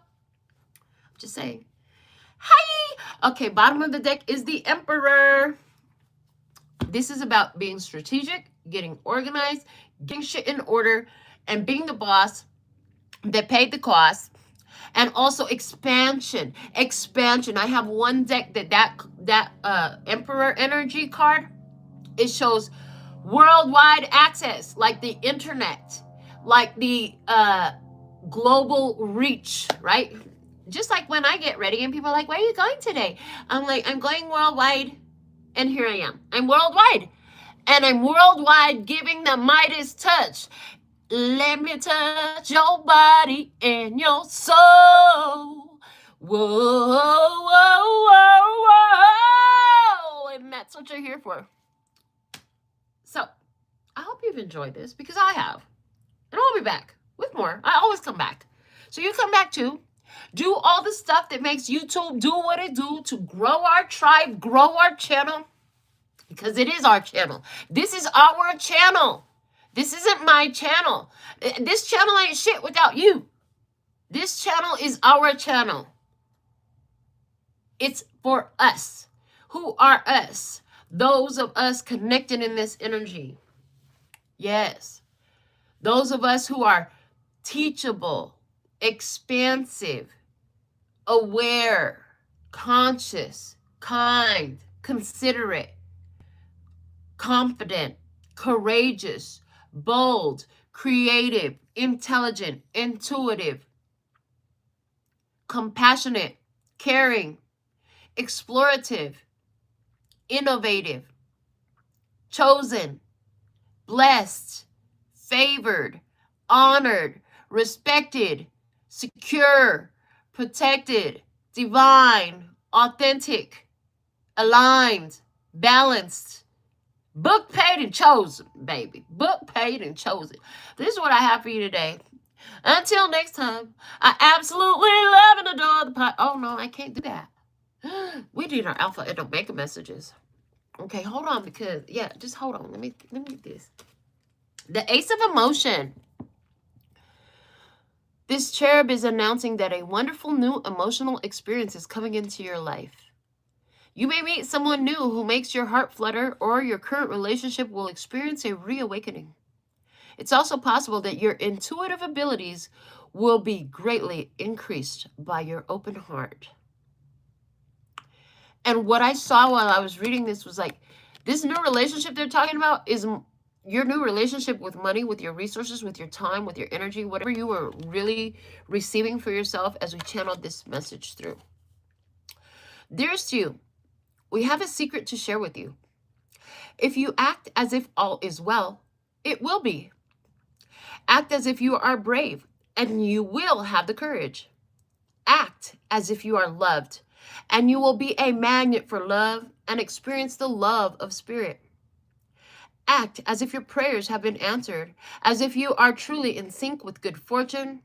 Just saying. Hi. Okay, bottom of the deck is the Emperor. This is about being strategic, getting organized, getting shit in order, and being the boss that paid the cost. And also expansion. Expansion. I have one deck that Emperor energy card. It shows worldwide access, like the internet, like the global reach, right? Just like when I get ready and people are like, where are you going today? I'm like, I'm going worldwide. And here I am. I'm worldwide. And I'm worldwide giving the Midas touch. Let me touch your body and your soul. Whoa, whoa, whoa, whoa. And that's what you're here for. So, I hope you've enjoyed this because I have. And I'll be back with more. I always come back. So you come back too. Do all the stuff that makes YouTube do what it do to grow our tribe, grow our channel, because it is our channel. This is our channel. This isn't my channel. This channel ain't shit without you. This channel is our channel. It's for us. Who are us? Those of us connected in this energy. Yes. Those of us who are teachable, expansive, aware, conscious, kind, considerate, confident, courageous, bold, creative, intelligent, intuitive, compassionate, caring, explorative, innovative, chosen, blessed, favored, honored, respected, secure, protected, divine, authentic, aligned, balanced, book paid and chosen, baby. Book paid and chosen. This is what I have for you today. Until next time, I absolutely love and adore the pot. Oh, no, I can't do that. We did our alpha and omega messages. Okay, hold on because, yeah, just hold on. Let me get this. The Ace of Emotion. This cherub is announcing that a wonderful new emotional experience is coming into your life. You may meet someone new who makes your heart flutter, or your current relationship will experience a reawakening. It's also possible that your intuitive abilities will be greatly increased by your open heart. And what I saw while I was reading this was like, this new relationship they're talking about is your new relationship with money, with your resources, with your time, with your energy, whatever you were really receiving for yourself as we channeled this message through. Dearest you, we have a secret to share with you. If you act as if all is well, it will be. Act as if you are brave, and you will have the courage. Act as if you are loved, and you will be a magnet for love and experience the love of spirit. Act as if your prayers have been answered, as if you are truly in sync with good fortune.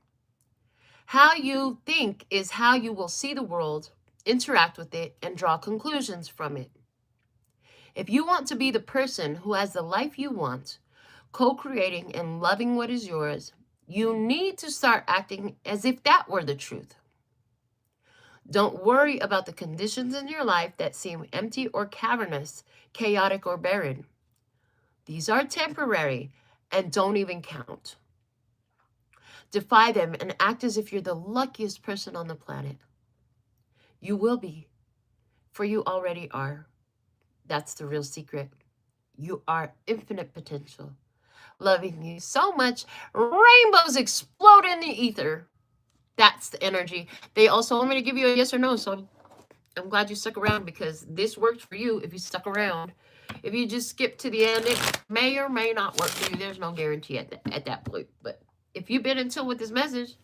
How you think is how you will see the world, interact with it, and draw conclusions from it. If you want to be the person who has the life you want, co-creating and loving what is yours, you need to start acting as if that were the truth. Don't worry about the conditions in your life that seem empty or cavernous, chaotic or barren. These are temporary and don't even count. Defy them and act as if you're the luckiest person on the planet. You will be, for you already are. That's the real secret. You are infinite potential. Loving you so much. Rainbows explode in the ether. That's the energy. They also want me to give you a yes or no, so I'm glad you stuck around, because this worked for you if you stuck around. If you just skip to the end, it may or may not work for you. There's no guarantee at that point. But if you've been in tune with this message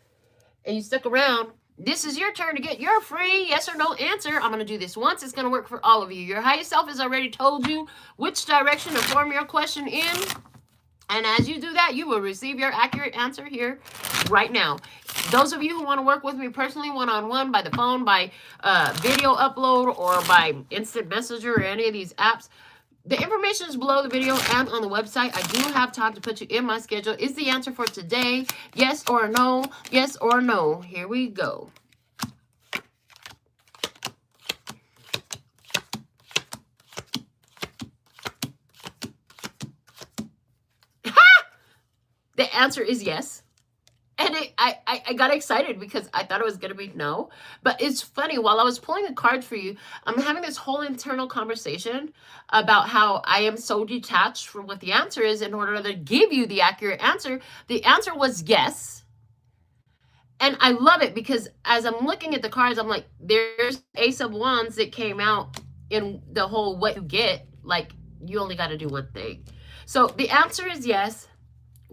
and you stuck around, this is your turn to get your free yes or no answer. I'm going to do this once. It's going to work for all of you. Your higher self has already told you which direction to form your question in. And as you do that, you will receive your accurate answer here right now. Those of you who want to work with me personally, one-on-one, by the phone, by video upload, or by instant messenger or any of these apps, the information is below the video and on the website. I do have time to put you in my schedule. Is the answer for today yes or no? Yes or no? Here we go. The answer is yes. And I got excited because I thought it was going to be no. But it's funny, while I was pulling a card for you, I'm having this whole internal conversation about how I am so detached from what the answer is in order to give you the accurate answer. The answer was yes. And I love it because as I'm looking at the cards, I'm like, there's Ace of Wands that came out in the whole what you get. Like, you only got to do one thing. So the answer is yes.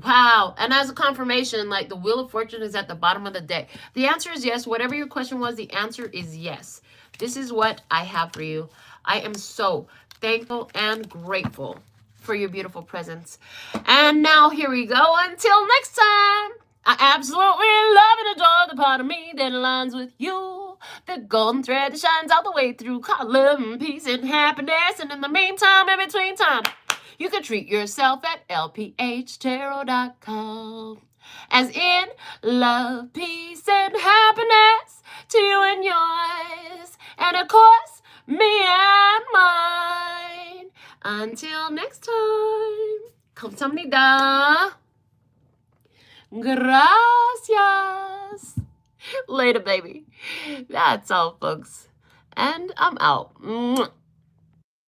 Wow. And as a confirmation, like, the Wheel of Fortune is at the bottom of the deck. The answer is yes. Whatever your question was, the answer is yes. This is what I have for you. I am so thankful and grateful for your beautiful presence. And now here we go. Until next time, I absolutely love and adore the part of me that aligns with you. The golden thread that shines all the way through. Call love and peace and happiness. And in the meantime, in between time, you can treat yourself at LPHtarot.com. As in, love, peace, and happiness to you and yours. And of course, me and mine. Until next time. Kamsahamnida. Gracias. Later, baby. That's all, folks. And I'm out. Mwah.